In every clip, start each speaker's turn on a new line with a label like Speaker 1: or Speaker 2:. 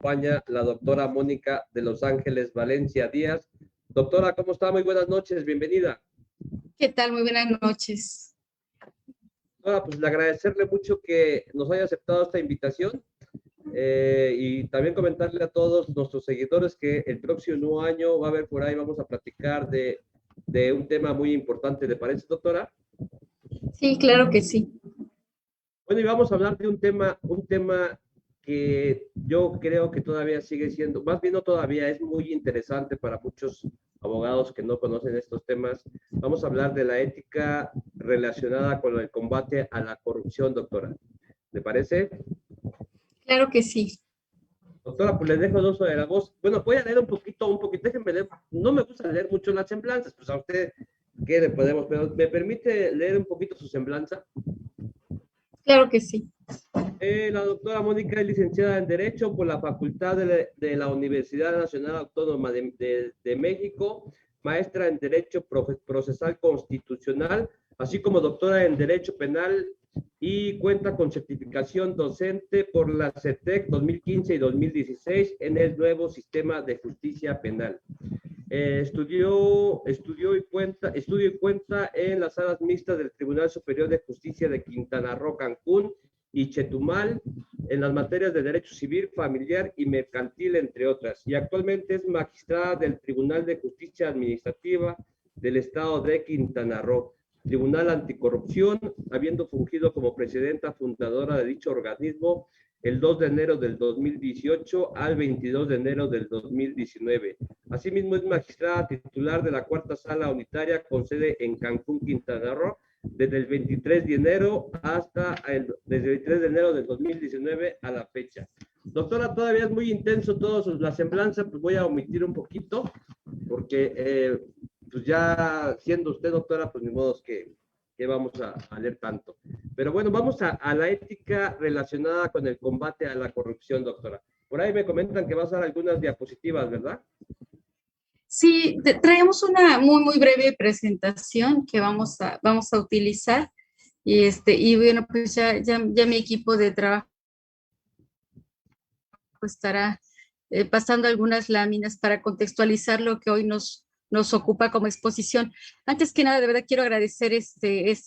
Speaker 1: acompaña la doctora Mónica de Los Ángeles Valencia Díaz. Doctora, ¿cómo está? Muy buenas noches, bienvenida.
Speaker 2: ¿Qué tal? Muy buenas noches.
Speaker 1: Doctora, pues le agradecerle mucho que nos haya aceptado esta invitación y también comentarle a todos nuestros seguidores que el próximo año va a haber por ahí, vamos a platicar de un tema muy importante. ¿Le parece, doctora?
Speaker 2: Sí, claro que sí.
Speaker 1: Bueno, y vamos a hablar de un tema que yo creo que todavía sigue siendo, más bien no todavía, es muy interesante para muchos abogados que no conocen estos temas. Vamos a hablar de la ética relacionada con el combate a la corrupción, doctora. ¿Le parece?
Speaker 2: Claro que sí.
Speaker 1: Doctora, pues les dejo el uso de la voz. Bueno, voy a leer un poquito, déjenme leer. No me gusta leer mucho las semblanzas, pues a usted, ¿qué le podemos? Pero ¿me permite leer un poquito su semblanza?
Speaker 2: Claro que sí.
Speaker 1: La doctora Mónica es licenciada en Derecho por la Facultad de la Universidad Nacional Autónoma de México, maestra en Derecho Procesal Constitucional, así como doctora en Derecho Penal y cuenta con certificación docente por la CETEC 2015 y 2016 en el nuevo sistema de justicia penal. Estudió y cuenta en las salas mixtas del Tribunal Superior de Justicia de Quintana Roo, Cancún y Chetumal en las materias de Derecho Civil, Familiar y Mercantil, entre otras. Y actualmente es magistrada del Tribunal de Justicia Administrativa del Estado de Quintana Roo, Tribunal Anticorrupción, habiendo fungido como presidenta fundadora de dicho organismo el 2 de enero del 2018 al 22 de enero del 2019. Asimismo, es magistrada titular de la Cuarta Sala Unitaria con sede en Cancún, Quintana Roo, desde el 23 de enero desde el 23 de enero del 2019 a la fecha. Doctora, todavía es muy intenso todo la semblanza, pues voy a omitir un poquito, porque pues ya siendo usted doctora, pues ni modo que vamos a leer tanto. Pero bueno, vamos a la ética relacionada con el combate a la corrupción, doctora. Por ahí me comentan que va a usar algunas diapositivas, ¿verdad?
Speaker 2: Sí, traemos una muy breve presentación que vamos a utilizar y bueno, pues ya mi equipo de trabajo estará pasando algunas láminas para contextualizar lo que hoy nos ocupa como exposición. Antes que nada, de verdad quiero agradecer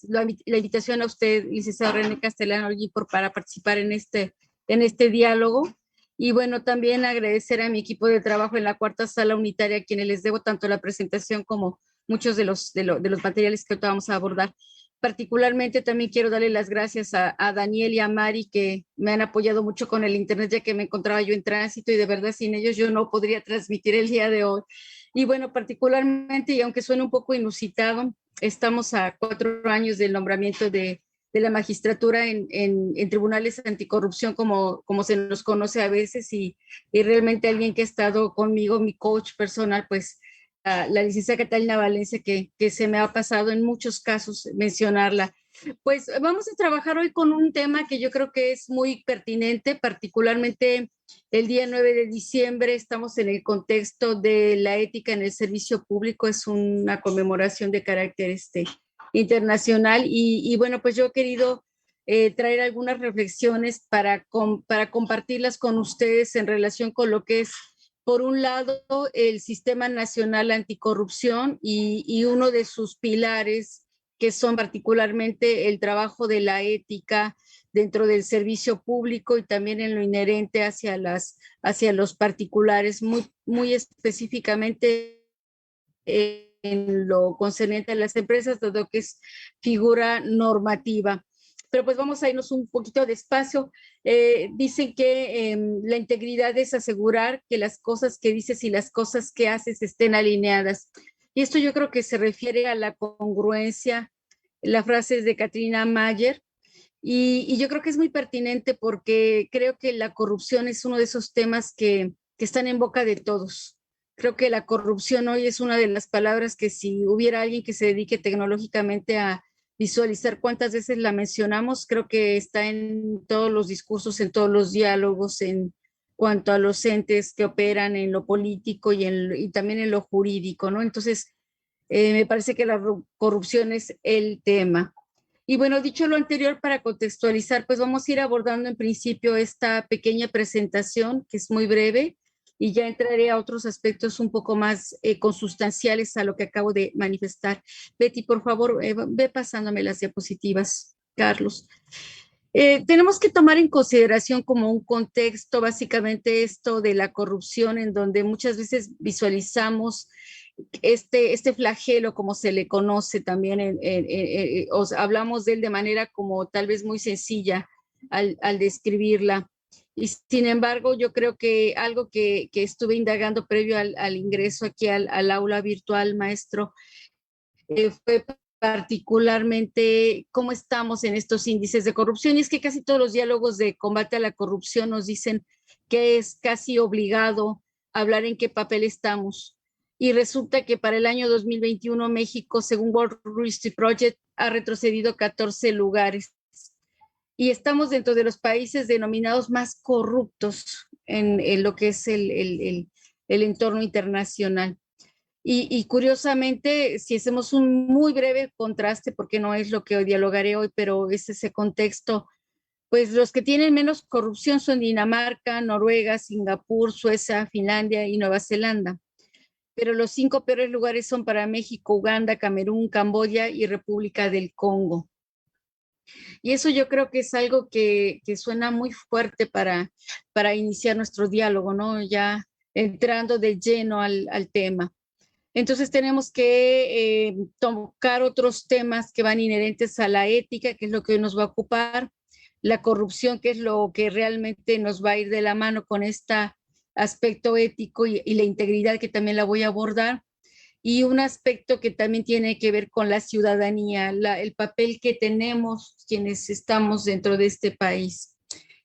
Speaker 2: la invitación a usted, licenciado René Castellano para participar en este diálogo. Y bueno, también agradecer a mi equipo de trabajo en la Cuarta Sala Unitaria, a quienes les debo tanto la presentación como muchos de los materiales que vamos a abordar. Particularmente también quiero darle las gracias a Daniel y a Mari, que me han apoyado mucho con el internet, ya que me encontraba yo en tránsito y de verdad sin ellos yo no podría transmitir el día de hoy. Y bueno, particularmente, y aunque suene un poco inusitado, estamos a 4 años del nombramiento de la magistratura en tribunales anticorrupción, como se nos conoce a veces, y realmente alguien que ha estado conmigo, mi coach personal, pues la licenciada Catalina Valencia, que se me ha pasado en muchos casos mencionarla. Pues vamos a trabajar hoy con un tema que yo creo que es muy pertinente, particularmente el día 9 de diciembre, estamos en el contexto de la ética en el servicio público, es una conmemoración de carácter internacional y bueno, pues yo he querido traer algunas reflexiones para compartirlas con ustedes en relación con lo que es, por un lado, el Sistema Nacional Anticorrupción y uno de sus pilares, que son particularmente el trabajo de la ética dentro del servicio público y también en lo inherente hacia los particulares, muy específicamente en lo concerniente a las empresas, dado que es figura normativa. Pero pues vamos a irnos un poquito despacio. Dicen que la integridad es asegurar que las cosas que dices y las cosas que haces estén alineadas. Y esto yo creo que se refiere a la congruencia. La frase es de Katrina Mayer. Y yo creo que es muy pertinente porque creo que la corrupción es uno de esos temas que están en boca de todos. Creo que la corrupción hoy es una de las palabras que, si hubiera alguien que se dedique tecnológicamente a visualizar cuántas veces la mencionamos, creo que está en todos los discursos, en todos los diálogos, en cuanto a los entes que operan en lo político y también en lo jurídico, ¿no? Entonces, me parece que la corrupción es el tema. Y bueno, dicho lo anterior, para contextualizar, pues vamos a ir abordando en principio esta pequeña presentación, que es muy breve, y ya entraré a otros aspectos un poco más consustanciales a lo que acabo de manifestar. Betty, por favor, ve pasándome las diapositivas, Carlos. Tenemos que tomar en consideración como un contexto básicamente esto de la corrupción, en donde muchas veces visualizamos este flagelo, como se le conoce también, hablamos de él de manera como tal vez muy sencilla al describirla. Y sin embargo, yo creo que algo que estuve indagando previo al ingreso aquí al aula virtual, maestro, fue particularmente cómo estamos en estos índices de corrupción. Y es que casi todos los diálogos de combate a la corrupción nos dicen que es casi obligado hablar en qué papel estamos. Y resulta que para el año 2021 México, según World History Project, ha retrocedido 14 lugares. Y estamos dentro de los países denominados más corruptos en lo que es el entorno internacional. Y curiosamente, si hacemos un muy breve contraste, porque no es lo que hoy dialogaré hoy, pero es ese contexto, pues los que tienen menos corrupción son Dinamarca, Noruega, Singapur, Suecia, Finlandia y Nueva Zelanda. Pero los 5 peores lugares son para México, Uganda, Camerún, Camboya y República del Congo. Y eso yo creo que es algo que suena muy fuerte para iniciar nuestro diálogo, ¿no? Ya entrando de lleno al tema. Entonces tenemos que tocar otros temas que van inherentes a la ética, que es lo que hoy nos va a ocupar, la corrupción, que es lo que realmente nos va a ir de la mano con este aspecto ético y la integridad, que también la voy a abordar, y un aspecto que también tiene que ver con la ciudadanía, el papel que tenemos quienes estamos dentro de este país.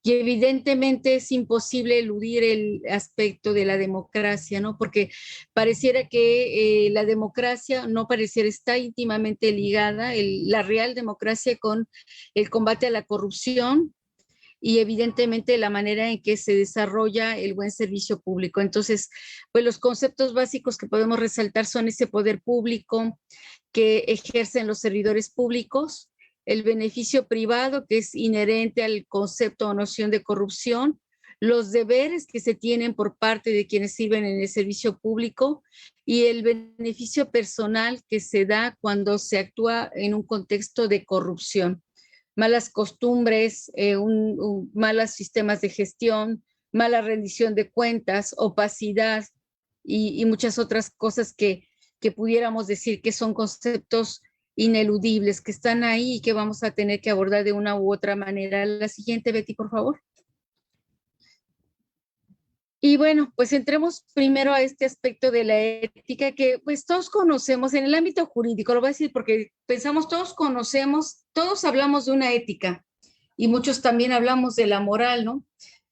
Speaker 2: Y evidentemente es imposible eludir el aspecto de la democracia, ¿no? Porque pareciera que la democracia no pareciera está íntimamente ligada, la real democracia, con el combate a la corrupción y evidentemente la manera en que se desarrolla el buen servicio público. Entonces, pues los conceptos básicos que podemos resaltar son ese poder público que ejercen los servidores públicos, el beneficio privado, que es inherente al concepto o noción de corrupción, los deberes que se tienen por parte de quienes sirven en el servicio público y el beneficio personal que se da cuando se actúa en un contexto de corrupción. Malas costumbres, malos sistemas de gestión, mala rendición de cuentas, opacidad y muchas otras cosas que pudiéramos decir que son conceptos ineludibles, que están ahí y que vamos a tener que abordar de una u otra manera. La siguiente, Betty, por favor. Y bueno, pues entremos primero a este aspecto de la ética que pues todos conocemos en el ámbito jurídico, lo voy a decir porque pensamos, todos conocemos, todos hablamos de una ética y muchos también hablamos de la moral, ¿no?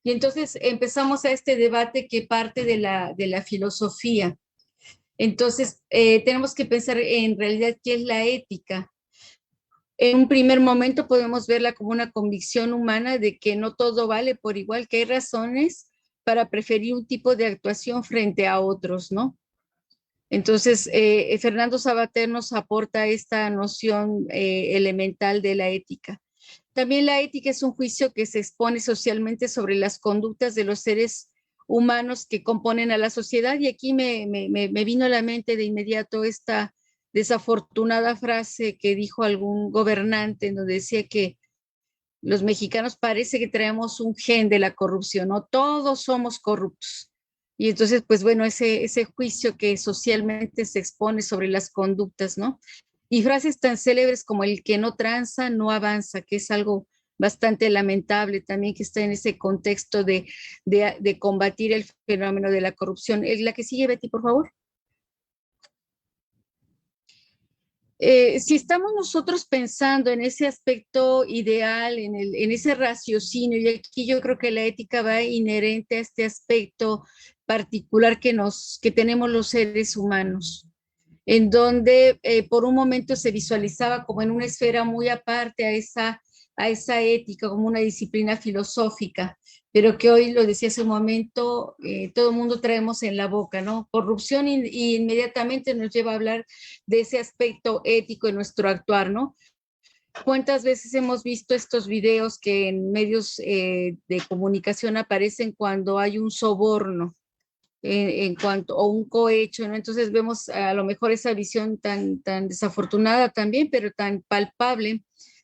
Speaker 2: Y entonces empezamos a este debate que parte de la filosofía. Entonces, tenemos que pensar en realidad qué es la ética. En un primer momento podemos verla como una convicción humana de que no todo vale por igual, que hay razones para preferir un tipo de actuación frente a otros, ¿no? Entonces, Fernando Savater nos aporta esta noción elemental de la ética. También la ética es un juicio que se expone socialmente sobre las conductas de los seres humanos que componen a la sociedad, y aquí me vino a la mente de inmediato esta desafortunada frase que dijo algún gobernante, en donde decía que los mexicanos parece que traemos un gen de la corrupción, ¿no? Todos somos corruptos. Y entonces, pues bueno, ese juicio que socialmente se expone sobre las conductas, ¿no? Y frases tan célebres como el que no tranza, no avanza, que es algo bastante lamentable también, que está en ese contexto de combatir el fenómeno de la corrupción. La que sigue, Betty, por favor. Si estamos nosotros pensando en ese aspecto ideal, en ese raciocinio, y aquí yo creo que la ética va inherente a este aspecto particular que tenemos los seres humanos, en donde por un momento se visualizaba como en una esfera muy aparte a esa ética, como una disciplina filosófica, pero que hoy, lo decía hace un momento, todo el mundo traemos en la boca, ¿no? Corrupción y inmediatamente nos lleva a hablar de ese aspecto ético en nuestro actuar, ¿no? ¿Cuántas veces hemos visto estos videos que en medios de comunicación aparecen cuando hay un soborno en cuanto, o un cohecho, ¿no? Entonces vemos a lo mejor esa visión tan desafortunada también, pero tan palpable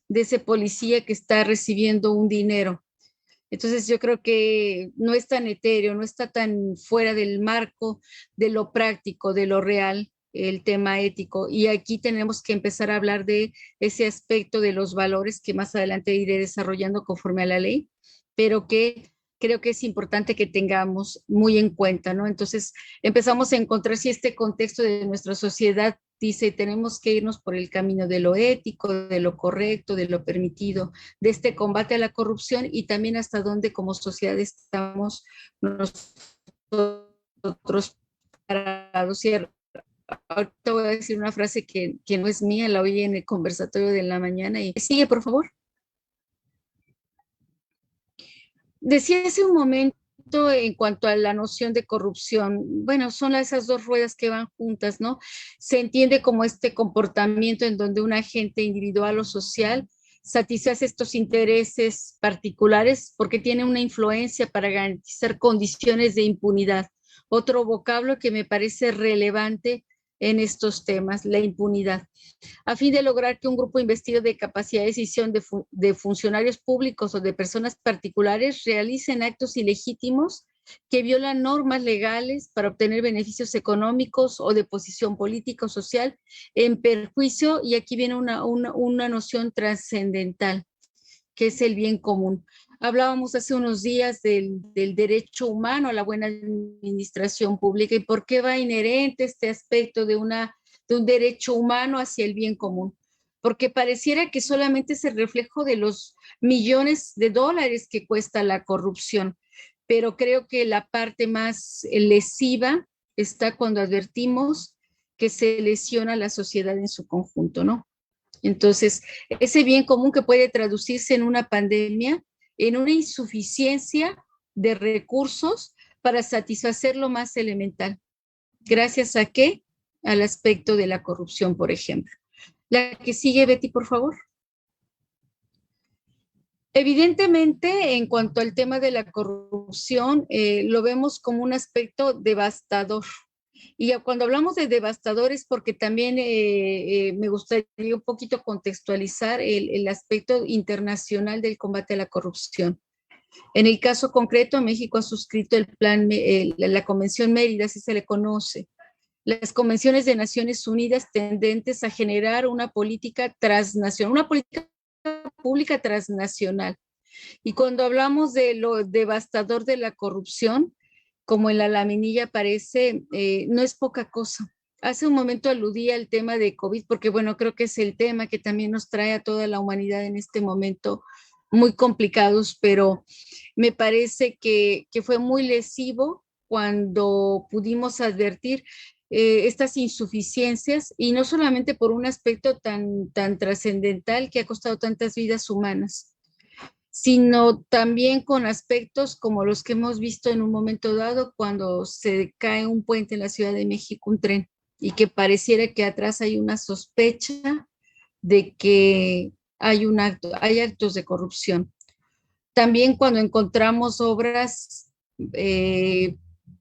Speaker 2: de ese policía que está recibiendo un dinero. Entonces yo creo que no es tan etéreo, no está tan fuera del marco de lo práctico, de lo real, el tema ético. Y aquí tenemos que empezar a hablar de ese aspecto de los valores que más adelante iré desarrollando conforme a la ley, pero que creo que es importante que tengamos muy en cuenta, ¿no? Entonces empezamos a encontrar si este contexto de nuestra sociedad dice tenemos que irnos por el camino de lo ético, de lo correcto, de lo permitido, de este combate a la corrupción y también hasta dónde como sociedad estamos nosotros parados. Y ahorita voy a decir una frase que no es mía, la oí en el conversatorio de la mañana y sigue, por favor. Decía hace un momento en cuanto a la noción de corrupción, bueno, son esas dos ruedas que van juntas, ¿no? Se entiende como este comportamiento en donde un agente individual o social satisface estos intereses particulares porque tiene una influencia para garantizar condiciones de impunidad. Otro vocablo que me parece relevante en estos temas, la impunidad, a fin de lograr que un grupo investido de capacidad de decisión de funcionarios públicos o de personas particulares realicen actos ilegítimos que violan normas legales para obtener beneficios económicos o de posición política o social en perjuicio, y aquí viene una noción trascendental, que es el bien común. Hablábamos hace unos días del derecho humano a la buena administración pública y por qué va inherente este aspecto de un derecho humano hacia el bien común, porque pareciera que solamente es el reflejo de los millones de dólares que cuesta la corrupción, pero creo que la parte más lesiva está cuando advertimos que se lesiona a la sociedad en su conjunto, ¿no? Entonces, ese bien común que puede traducirse en una pandemia, en una insuficiencia de recursos para satisfacer lo más elemental. ¿Gracias a qué? Al aspecto de la corrupción, por ejemplo. La que sigue, Betty, por favor. Evidentemente, en cuanto al tema de la corrupción, lo vemos como un aspecto devastador. Y cuando hablamos de devastadores, porque también me gustaría un poquito contextualizar el aspecto internacional del combate a la corrupción. En el caso concreto, México ha suscrito el plan, la Convención Mérida, así se le conoce, las convenciones de Naciones Unidas tendentes a generar una política transnacional, una política pública transnacional. Y cuando hablamos de lo devastador de la corrupción, como en la laminilla aparece, no es poca cosa. Hace un momento aludí al tema de COVID, porque bueno, creo que es el tema que también nos trae a toda la humanidad en este momento muy complicados, pero me parece que fue muy lesivo cuando pudimos advertir estas insuficiencias y no solamente por un aspecto tan trascendental que ha costado tantas vidas humanas, sino también con aspectos como los que hemos visto en un momento dado cuando se cae un puente en la Ciudad de México, un tren, y que pareciera que atrás hay una sospecha de que hay actos de corrupción. También cuando encontramos obras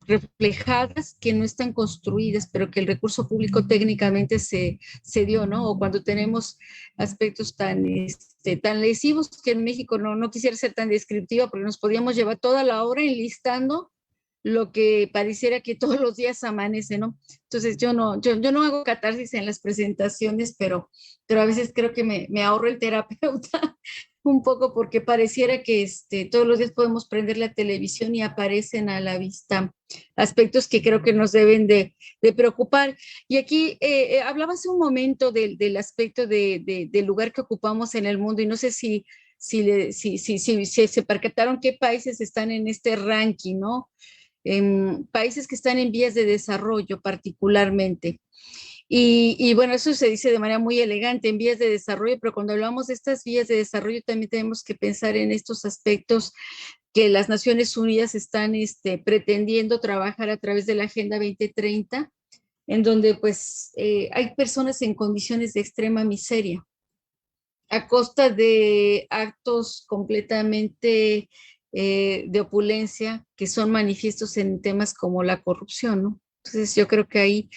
Speaker 2: reflejadas que no están construidas, pero que el recurso público técnicamente se dio, ¿no? O cuando tenemos aspectos tan lesivos que en México no quisiera ser tan descriptiva porque nos podíamos llevar toda la obra enlistando lo que pareciera que todos los días amanece, ¿no? Entonces yo no hago catarsis en las presentaciones, pero a veces creo que me ahorro el terapeuta un poco porque pareciera que todos los días podemos prender la televisión y aparecen a la vista aspectos que creo que nos deben de preocupar. Y aquí hablaba hace un momento del aspecto del lugar que ocupamos en el mundo y no sé si se percataron qué países están en este ranking, ¿no? En países que están en vías de desarrollo particularmente. Y bueno, eso se dice de manera muy elegante, en vías de desarrollo, pero cuando hablamos de estas vías de desarrollo también tenemos que pensar en estos aspectos que las Naciones Unidas están pretendiendo trabajar a través de la Agenda 2030, en donde pues hay personas en condiciones de extrema miseria. a costa de actos completamente de opulencia que son manifiestos en temas como la corrupción, ¿no? Entonces yo creo que ahí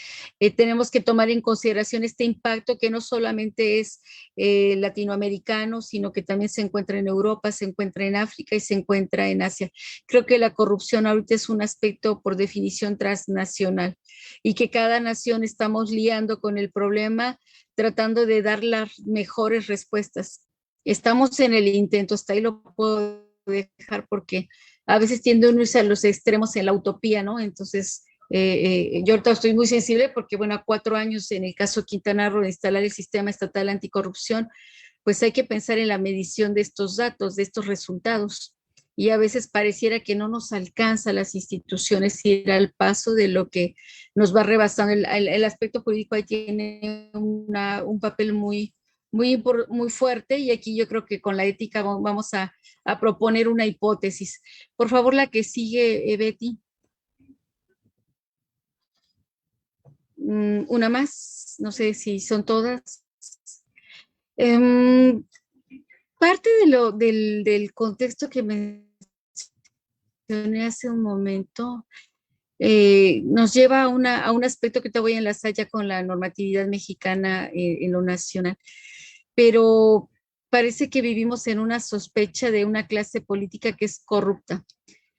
Speaker 2: tenemos que tomar en consideración este impacto que no solamente es latinoamericano, sino que también se encuentra en Europa, se encuentra en África y se encuentra en Asia. Creo que la corrupción ahorita es un aspecto por definición transnacional y que cada nación estamos liando con el problema tratando de dar las mejores respuestas. Estamos en el intento, hasta ahí lo puedo dejar porque a veces tiende a unirse a los extremos en la utopía, ¿no? Entonces, yo ahorita estoy muy sensible porque, bueno, a 4 años en el caso Quintana Roo de instalar el sistema estatal anticorrupción, pues hay que pensar en la medición de estos datos, de estos resultados. Y a veces pareciera que no nos alcanza a las instituciones ir al paso de lo que nos va rebasando. El aspecto jurídico ahí tiene un papel muy fuerte y aquí yo creo que con la ética vamos a proponer una hipótesis. Por favor, la que sigue, Betty. Una más, no sé si son todas. Um, Parte del contexto que mencioné hace un momento nos lleva a un aspecto que te voy a enlazar ya con la normatividad mexicana en lo nacional, pero parece que vivimos en una sospecha de una clase política que es corrupta.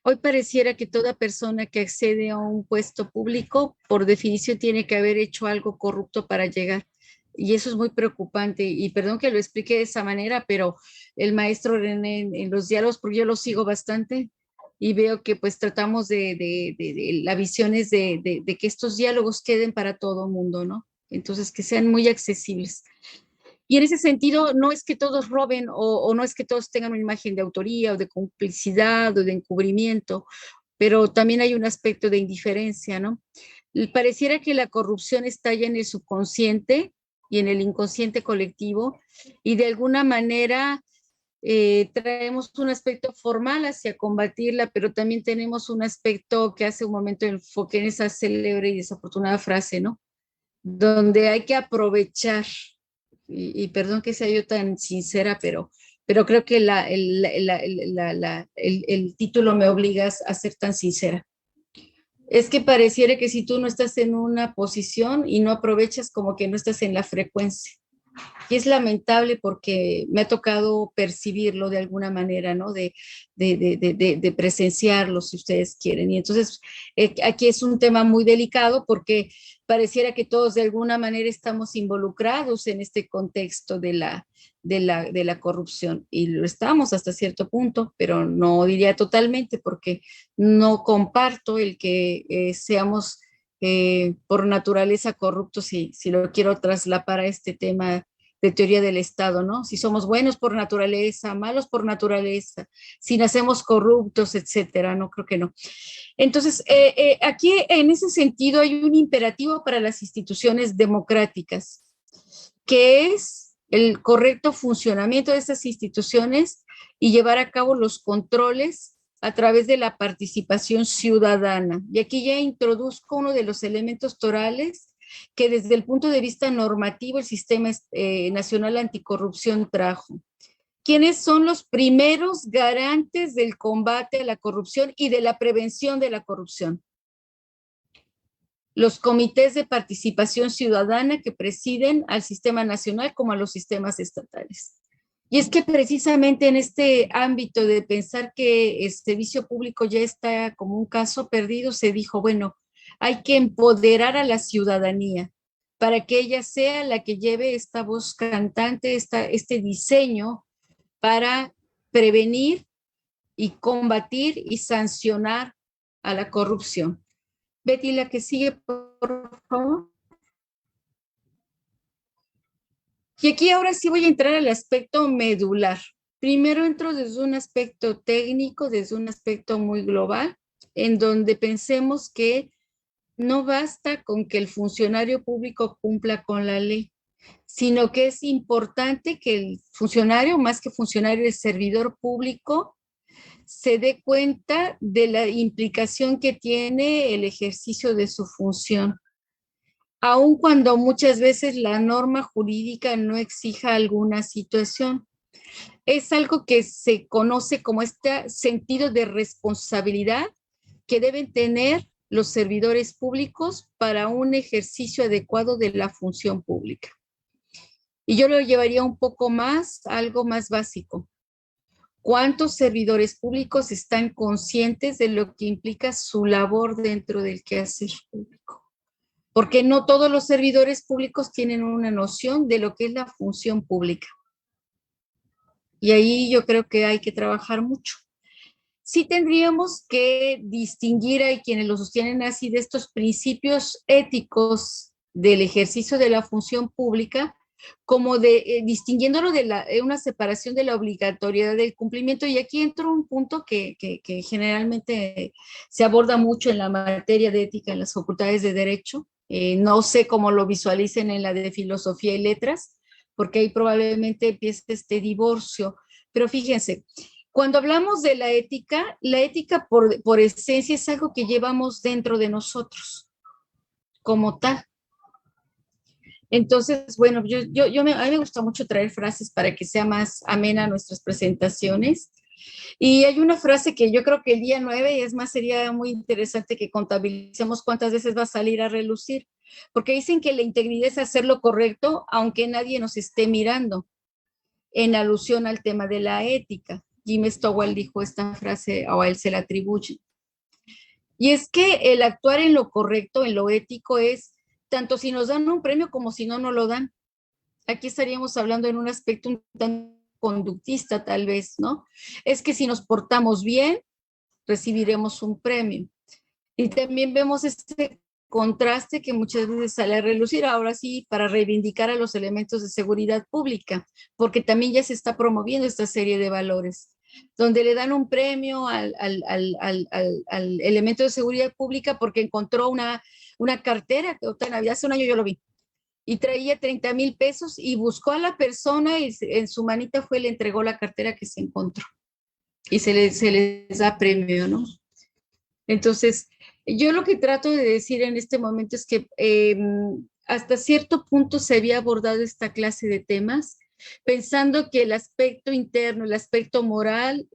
Speaker 2: Hoy pareciera que toda persona que accede a un puesto público, por definición, tiene que haber hecho algo corrupto para llegar. Y eso es muy preocupante. Y perdón que lo explique de esa manera, pero el maestro René en los diálogos, porque yo lo sigo bastante y veo que pues tratamos de la visión es de que estos diálogos queden para todo el mundo, ¿no? Entonces, que sean muy accesibles. Y en ese sentido, no es que todos roben o no es que todos tengan una imagen de autoría o de complicidad o de encubrimiento, pero también hay un aspecto de indiferencia, ¿no? Pareciera que la corrupción está ya en el subconsciente y en el inconsciente colectivo y de alguna manera traemos un aspecto formal hacia combatirla, pero también tenemos un aspecto que hace un momento enfoqué en esa célebre y desafortunada frase, ¿no? Donde hay que aprovechar y perdón que sea yo tan sincera, pero creo que el título me obliga a ser tan sincera. Es que pareciera que si tú no estás en una posición y no aprovechas, como que no estás en la frecuencia. Y es lamentable porque me ha tocado percibirlo de alguna manera, ¿no? De presenciarlo, si ustedes quieren. Y entonces, aquí es un tema muy delicado porque pareciera que todos de alguna manera estamos involucrados en este contexto de la corrupción. Y lo estamos hasta cierto punto, pero no diría totalmente porque no comparto el que seamos por naturaleza corruptos, si lo quiero traslapar a este tema de teoría del Estado, ¿no? Si somos buenos por naturaleza, malos por naturaleza, si nacemos corruptos, etcétera, no creo que no. Entonces, aquí en ese sentido hay un imperativo para las instituciones democráticas, que es el correcto funcionamiento de estas instituciones y llevar a cabo los controles a través de la participación ciudadana. Y aquí ya introduzco uno de los elementos torales que desde el punto de vista normativo el Sistema Nacional Anticorrupción trajo. ¿Quiénes son los primeros garantes del combate a la corrupción y de la prevención de la corrupción? Los comités de participación ciudadana que presiden al sistema nacional como a los sistemas estatales. Y es que precisamente en este ámbito de pensar que el servicio público ya está como un caso perdido, se dijo, bueno, hay que empoderar a la ciudadanía para que ella sea la que lleve esta voz cantante, este diseño para prevenir y combatir y sancionar a la corrupción. Betty, la que sigue, por favor. Y aquí ahora sí voy a entrar al aspecto medular. Primero entro desde un aspecto técnico, desde un aspecto muy global, en donde pensemos que no basta con que el funcionario público cumpla con la ley, sino que es importante que el funcionario, más que funcionario, el servidor público, se dé cuenta de la implicación que tiene el ejercicio de su función. aun cuando muchas veces la norma jurídica no exija alguna situación. Es algo que se conoce como este sentido de responsabilidad que deben tener los servidores públicos para un ejercicio adecuado de la función pública. Y yo lo llevaría un poco más, algo más básico. ¿Cuántos servidores públicos están conscientes de lo que implica su labor dentro del quehacer público? Porque no todos los servidores públicos tienen una noción de lo que es la función pública. Y ahí yo creo que hay que trabajar mucho. Sí tendríamos que distinguir, hay quienes lo sostienen así, de estos principios éticos del ejercicio de la función pública, como de distinguiéndolo de una separación de la obligatoriedad del cumplimiento. Y aquí entra un punto que generalmente se aborda mucho en la materia de ética en las facultades de Derecho. No sé cómo lo visualicen en la de Filosofía y Letras, porque ahí probablemente empiece este divorcio. Pero fíjense, cuando hablamos de la ética por esencia es algo que llevamos dentro de nosotros, como tal. Entonces, bueno, a mí me gusta mucho traer frases para que sea más amena nuestras presentaciones. Y hay una frase que yo creo que el día 9, y es más, sería muy interesante que contabilicemos cuántas veces va a salir a relucir, porque dicen que la integridad es hacer lo correcto aunque nadie nos esté mirando, en alusión al tema de la ética. Jim Stowell dijo esta frase, o a él se la atribuye. Y es que el actuar en lo correcto, en lo ético, es tanto si nos dan un premio como si no nos lo dan. Aquí estaríamos hablando en un aspecto un tanto conductista, tal vez, ¿no? Es que si nos portamos bien, recibiremos un premio. Y también vemos este contraste que muchas veces sale a relucir ahora sí para reivindicar a los elementos de seguridad pública, porque también ya se está promoviendo esta serie de valores, donde le dan un premio al elemento de seguridad pública porque encontró una cartera, que hace un año yo lo vi, y traía 30,000 pesos y buscó a la persona y en su manita le entregó la cartera que se encontró. Y se les da premio, ¿no? Entonces, yo lo que trato de decir en este momento es que hasta cierto punto se había abordado esta clase de temas, pensando que el aspecto interno, el aspecto moral,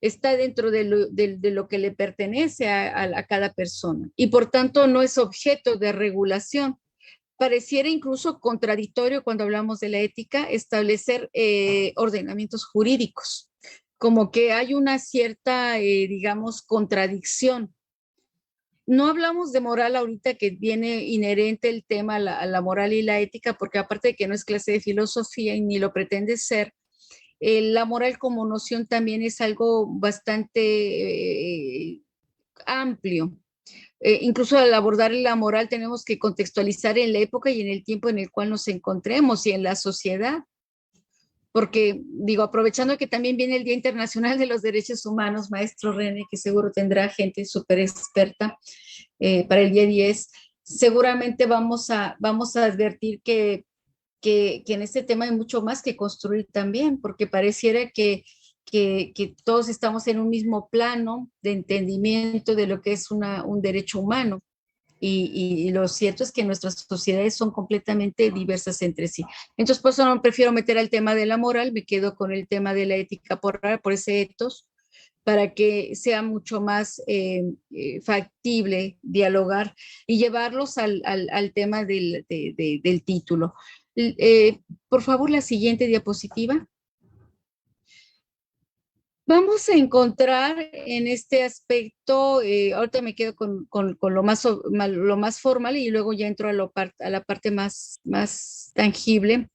Speaker 2: está dentro de lo que le pertenece a cada persona y por tanto no es objeto de regulación. Pareciera incluso contradictorio cuando hablamos de la ética establecer ordenamientos jurídicos, como que hay una cierta, digamos, contradicción. No hablamos de moral ahorita, que viene inherente el tema a la moral y la ética, porque aparte de que no es clase de filosofía y ni lo pretende ser, la moral como noción también es algo bastante amplio. Incluso al abordar la moral tenemos que contextualizar en la época y en el tiempo en el cual nos encontremos y en la sociedad. Porque, digo, aprovechando que también viene el Día Internacional de los Derechos Humanos, maestro René, que seguro tendrá gente súper experta para el día 10, seguramente vamos a advertir que en este tema hay mucho más que construir también, porque pareciera que todos estamos en un mismo plano de entendimiento de lo que es un derecho humano. Y lo cierto es que nuestras sociedades son completamente diversas entre sí. Entonces, por eso no prefiero meter al tema de la moral, me quedo con el tema de la ética por ese etos, para que sea mucho más factible dialogar y llevarlos al tema del título. Por favor, la siguiente diapositiva. Vamos a encontrar en este aspecto, ahorita me quedo con lo más formal y luego ya entro a la parte más tangible.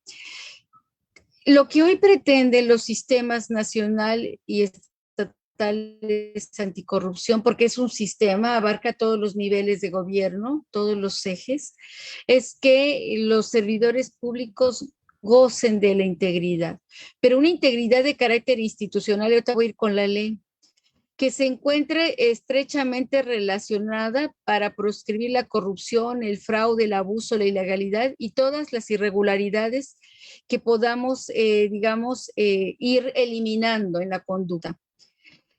Speaker 2: Lo que hoy pretenden los sistemas nacional y estatales anticorrupción, porque es un sistema, abarca todos los niveles de gobierno, todos los ejes, es que los servidores públicos gocen de la integridad, pero una integridad de carácter institucional, ahorita voy a ir con la ley, que se encuentre estrechamente relacionada para proscribir la corrupción, el fraude, el abuso, la ilegalidad y todas las irregularidades que podamos, ir eliminando en la conducta.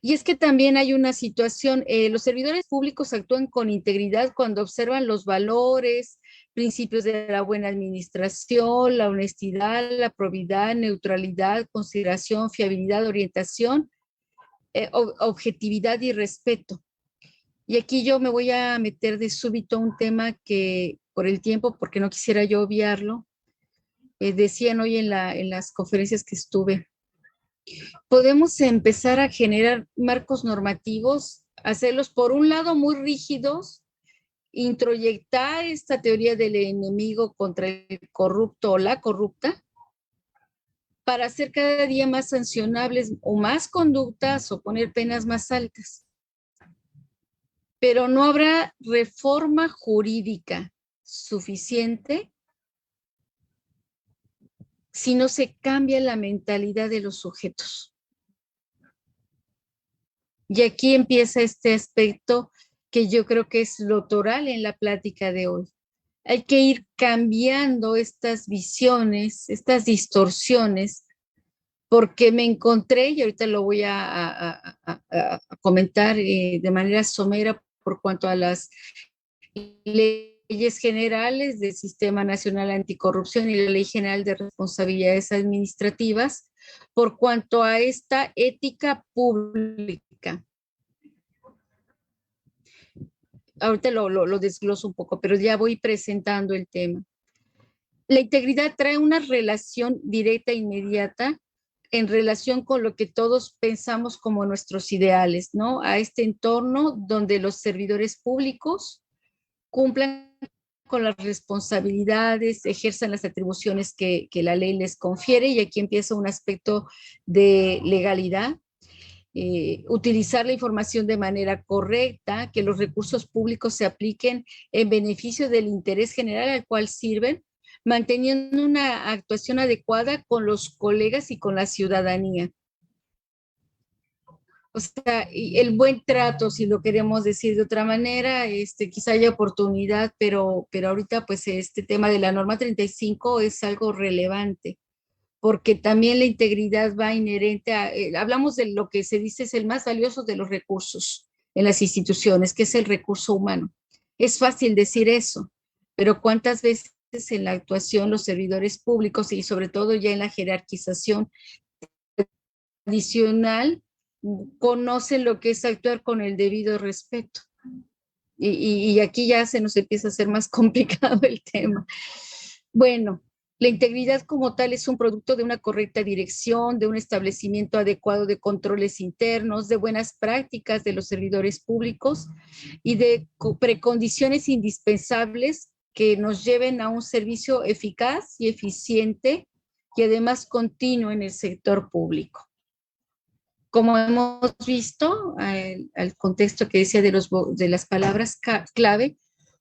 Speaker 2: Y es que también hay una situación, los servidores públicos actúan con integridad cuando observan los valores, principios de la buena administración, la honestidad, la probidad, neutralidad, consideración, fiabilidad, orientación, objetividad y respeto. Y aquí yo me voy a meter de súbito un tema que por el tiempo, porque no quisiera yo obviarlo, decían hoy en las conferencias que estuve, podemos empezar a generar marcos normativos, hacerlos por un lado muy rígidos, introyectar esta teoría del enemigo contra el corrupto o la corrupta, para hacer cada día más sancionables o más conductas o poner penas más altas. Pero no habrá reforma jurídica suficiente si no se cambia la mentalidad de los sujetos. Y aquí empieza este aspecto que yo creo que es lo toral en la plática de hoy. Hay que ir cambiando estas visiones, estas distorsiones, porque me encontré, y ahorita lo voy a comentar de manera somera por cuanto a las leyes generales del Sistema Nacional Anticorrupción y la Ley General de Responsabilidades Administrativas, por cuanto a esta ética pública. Ahorita lo desgloso un poco, pero ya voy presentando el tema. La integridad trae una relación directa e inmediata en relación con lo que todos pensamos como nuestros ideales, ¿no? A este entorno donde los servidores públicos cumplan con las responsabilidades, ejerzan las atribuciones que la ley les confiere, y aquí empieza un aspecto de legalidad. Utilizar la información de manera correcta, que los recursos públicos se apliquen en beneficio del interés general al cual sirven, manteniendo una actuación adecuada con los colegas y con la ciudadanía. O sea, y el buen trato, si lo queremos decir de otra manera, quizá haya oportunidad, pero ahorita pues este tema de la norma 35 es algo relevante, porque también la integridad va inherente a, hablamos de lo que se dice es el más valioso de los recursos en las instituciones, que es el recurso humano. Es fácil decir eso, pero ¿cuántas veces en la actuación los servidores públicos y sobre todo ya en la jerarquización adicional conocen lo que es actuar con el debido respeto? Y aquí ya se nos empieza a hacer más complicado el tema. Bueno, la integridad como tal es un producto de una correcta dirección, de un establecimiento adecuado de controles internos, de buenas prácticas de los servidores públicos y de precondiciones indispensables que nos lleven a un servicio eficaz y eficiente y además continuo en el sector público. Como hemos visto, al contexto que decía de las palabras clave,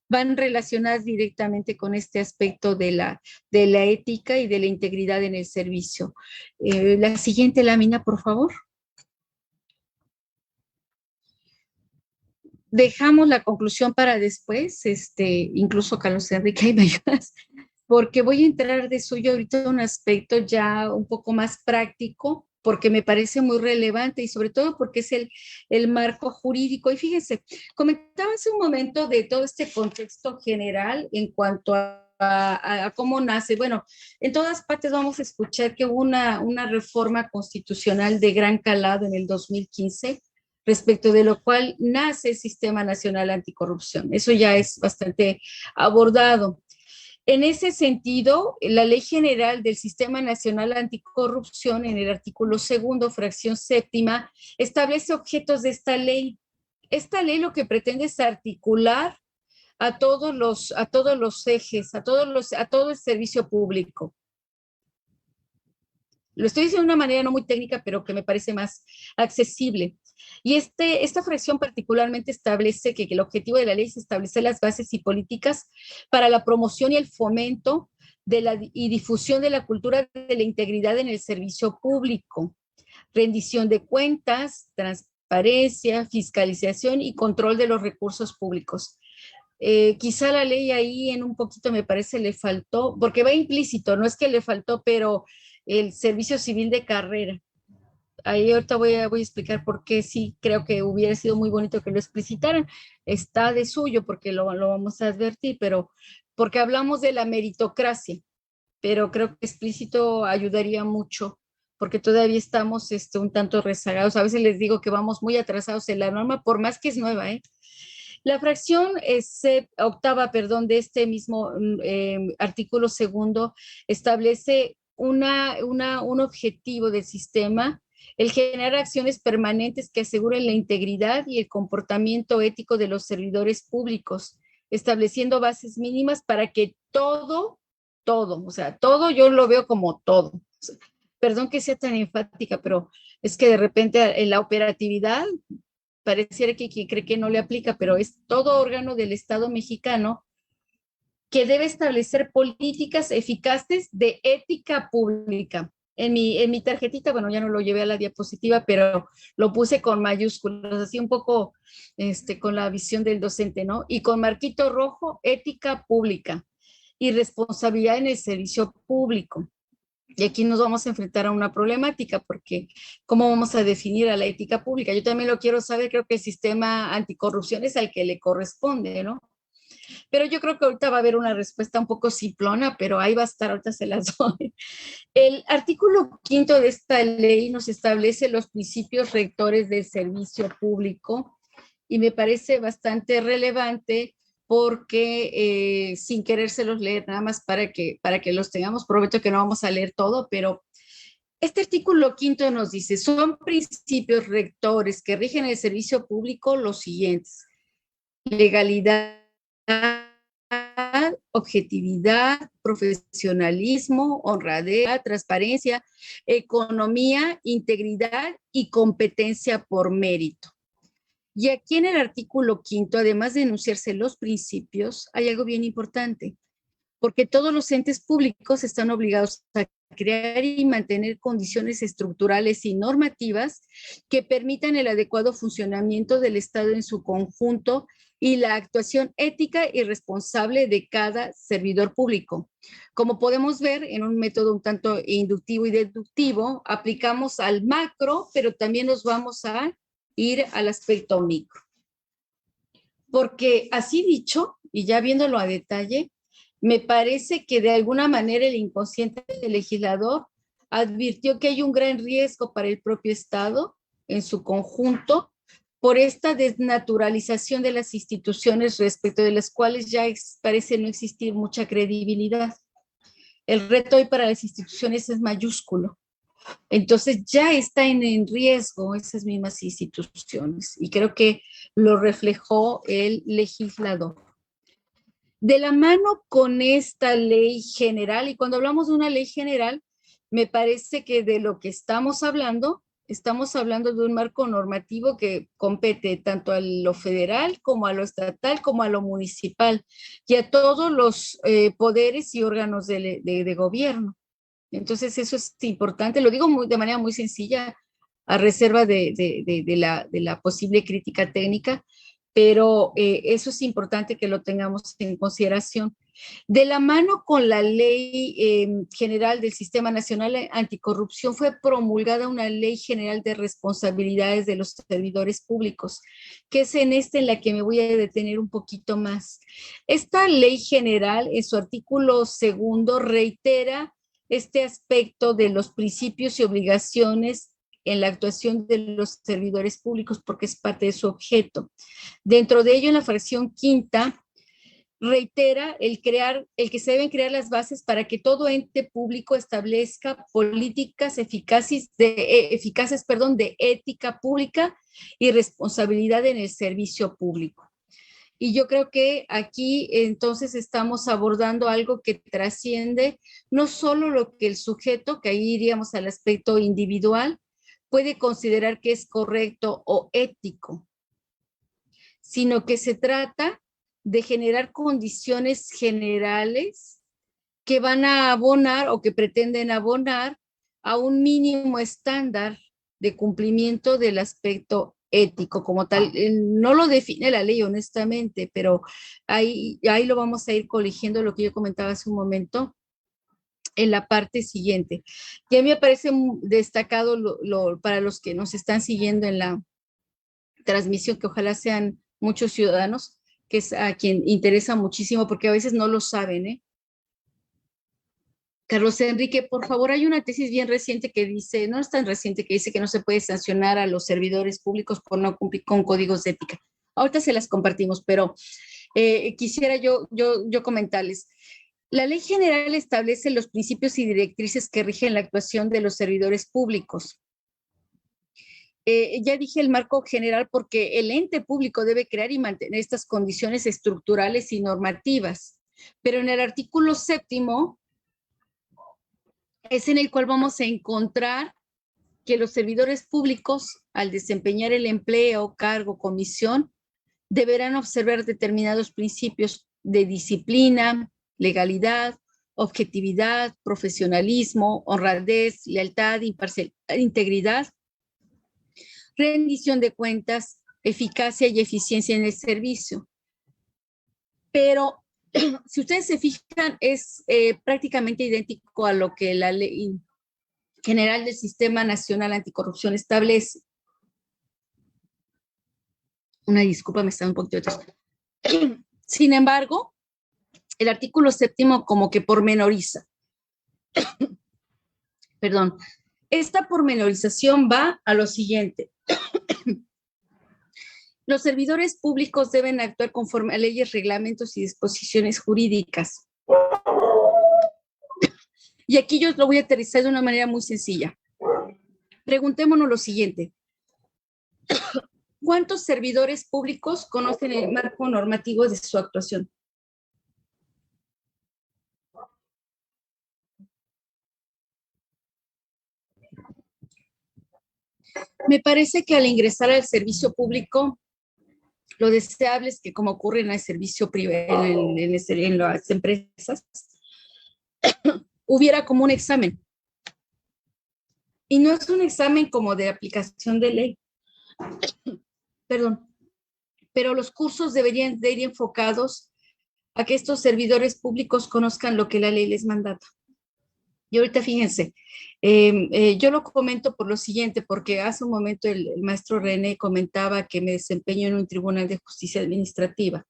Speaker 2: van relacionadas directamente con este aspecto de la ética y de la integridad en el servicio. La siguiente lámina, por favor. Dejamos la conclusión para después, incluso Carlos Enrique, ahí me ayudas, porque voy a entrar de suyo ahorita a un aspecto ya un poco más práctico, porque me parece muy relevante y sobre todo porque es el marco jurídico. Y fíjense, comentaba hace un momento de todo este contexto general en cuanto a cómo nace. Bueno, en todas partes vamos a escuchar que hubo una reforma constitucional de gran calado en el 2015, respecto de lo cual nace el Sistema Nacional Anticorrupción. Eso ya es bastante abordado. En ese sentido, la Ley General del Sistema Nacional Anticorrupción, en el artículo 2, fracción 7ª, establece objetos de esta ley. Esta ley lo que pretende es articular a todos los ejes, a todo el servicio público. Lo estoy diciendo de una manera no muy técnica, pero que me parece más accesible. Y esta fracción particularmente establece que el objetivo de la ley es establecer las bases y políticas para la promoción y el fomento y difusión de la cultura de la integridad en el servicio público, rendición de cuentas, transparencia, fiscalización y control de los recursos públicos. Quizá la ley ahí en un poquito me parece le faltó, porque va implícito, no es que le faltó, pero el servicio civil de carrera. Ahí ahorita voy a explicar por qué sí creo que hubiera sido muy bonito que lo explicitaran. Está de suyo porque lo vamos a advertir, pero porque hablamos de la meritocracia, pero creo que explícito ayudaría mucho, porque todavía estamos un tanto rezagados. A veces les digo que vamos muy atrasados en la norma, por más que es nueva, ¿eh? La fracción octava, perdón, de este mismo artículo segundo establece un objetivo del sistema, el generar acciones permanentes que aseguren la integridad y el comportamiento ético de los servidores públicos, estableciendo bases mínimas para que todo, o sea, todo yo lo veo como todo. O sea, perdón que sea tan enfática, pero es que de repente en la operatividad pareciera que quien cree que no le aplica, pero es todo órgano del Estado mexicano que debe establecer políticas eficaces de ética pública. En mi tarjetita, bueno, ya no lo llevé a la diapositiva, pero lo puse con mayúsculas, así un poco con la visión del docente, ¿no? Y con marquito rojo, ética pública y responsabilidad en el servicio público. Y aquí nos vamos a enfrentar a una problemática, porque ¿cómo vamos a definir a la ética pública? Yo también lo quiero saber, creo que el sistema anticorrupción es al que le corresponde, ¿no? Pero yo creo que ahorita va a haber una respuesta un poco simplona, pero ahí va a estar, ahorita se las doy. El artículo quinto de esta ley nos establece los principios rectores del servicio público y me parece bastante relevante porque sin querérselos leer, nada más para que los tengamos, prometo que no vamos a leer todo, pero este artículo quinto nos dice, son principios rectores que rigen el servicio público los siguientes: legalidad, objetividad, profesionalismo, honradez, transparencia, economía, integridad y competencia por mérito. Y aquí en el artículo quinto, además de enunciarse los principios, hay algo bien importante, porque todos los entes públicos están obligados a crear y mantener condiciones estructurales y normativas que permitan el adecuado funcionamiento del Estado en su conjunto y la actuación ética y responsable de cada servidor público. Como podemos ver, en un método un tanto inductivo y deductivo, aplicamos al macro, pero también nos vamos a ir al aspecto micro. Porque así dicho, y ya viéndolo a detalle, me parece que de alguna manera el inconsciente del legislador advirtió que hay un gran riesgo para el propio Estado en su conjunto por esta desnaturalización de las instituciones respecto de las cuales ya parece no existir mucha credibilidad. El reto hoy para las instituciones es mayúsculo. Entonces ya están en riesgo esas mismas instituciones y creo que lo reflejó el legislador. De la mano con esta ley general, y cuando hablamos de una ley general, me parece que de lo que estamos hablando de un marco normativo que compete tanto a lo federal como a lo estatal como a lo municipal y a todos los poderes y órganos de gobierno. Entonces eso es importante, lo digo de manera muy sencilla, a reserva de la posible crítica técnica, pero eso es importante que lo tengamos en consideración. De la mano con la ley general del Sistema Nacional Anticorrupción fue promulgada una ley general de responsabilidades de los servidores públicos, que es en la que me voy a detener un poquito más. Esta ley general, en su artículo segundo, reitera este aspecto de los principios y obligaciones en la actuación de los servidores públicos porque es parte de su objeto. Dentro de ello, en la fracción quinta, reitera el que se deben crear las bases para que todo ente público establezca políticas eficaces de ética pública y responsabilidad en el servicio público. Y yo creo que aquí entonces estamos abordando algo que trasciende no solo lo que el sujeto, que ahí iríamos al aspecto individual, puede considerar que es correcto o ético, sino que se trata de generar condiciones generales que van a abonar o que pretenden abonar a un mínimo estándar de cumplimiento del aspecto ético como tal. No lo define la ley, honestamente, pero ahí lo vamos a ir corrigiendo lo que yo comentaba hace un momento en la parte siguiente. Y a mí me parece destacado para los que nos están siguiendo en la transmisión, que ojalá sean muchos ciudadanos, que es a quien interesa muchísimo, porque a veces no lo saben, ¿eh? Carlos Enrique, por favor, hay una tesis bien reciente que dice, no es tan reciente, que dice que no se puede sancionar a los servidores públicos por no cumplir con códigos de ética. Ahorita se las compartimos, pero quisiera yo comentarles. La Ley General establece los principios y directrices que rigen la actuación de los servidores públicos. Ya dije el marco general porque el ente público debe crear y mantener estas condiciones estructurales y normativas. Pero en el artículo 7º es en el cual vamos a encontrar que los servidores públicos, al desempeñar el empleo, cargo, comisión, deberán observar determinados principios de disciplina, legalidad, objetividad, profesionalismo, honradez, lealtad, integridad, rendición de cuentas, eficacia y eficiencia en el servicio. Pero si ustedes se fijan, es prácticamente idéntico a lo que la Ley General del Sistema Nacional Anticorrupción establece. Una disculpa, me estaba un poquito de tos. Sin embargo, el artículo 7º como que pormenoriza. Perdón. Esta pormenorización va a lo siguiente. Los servidores públicos deben actuar conforme a leyes, reglamentos y disposiciones jurídicas. Y aquí yo lo voy a aterrizar de una manera muy sencilla. Preguntémonos lo siguiente. ¿Cuántos servidores públicos conocen el marco normativo de su actuación? Me parece que al ingresar al servicio público, lo deseable es que, como ocurre en el servicio privado, en las empresas, hubiera como un examen. Y no es un examen como de aplicación de ley. Perdón. Pero los cursos deberían de ir enfocados a que estos servidores públicos conozcan lo que la ley les mandata. Y ahorita fíjense, yo lo comento por lo siguiente, porque hace un momento el maestro René comentaba que me desempeño en un tribunal de justicia administrativa.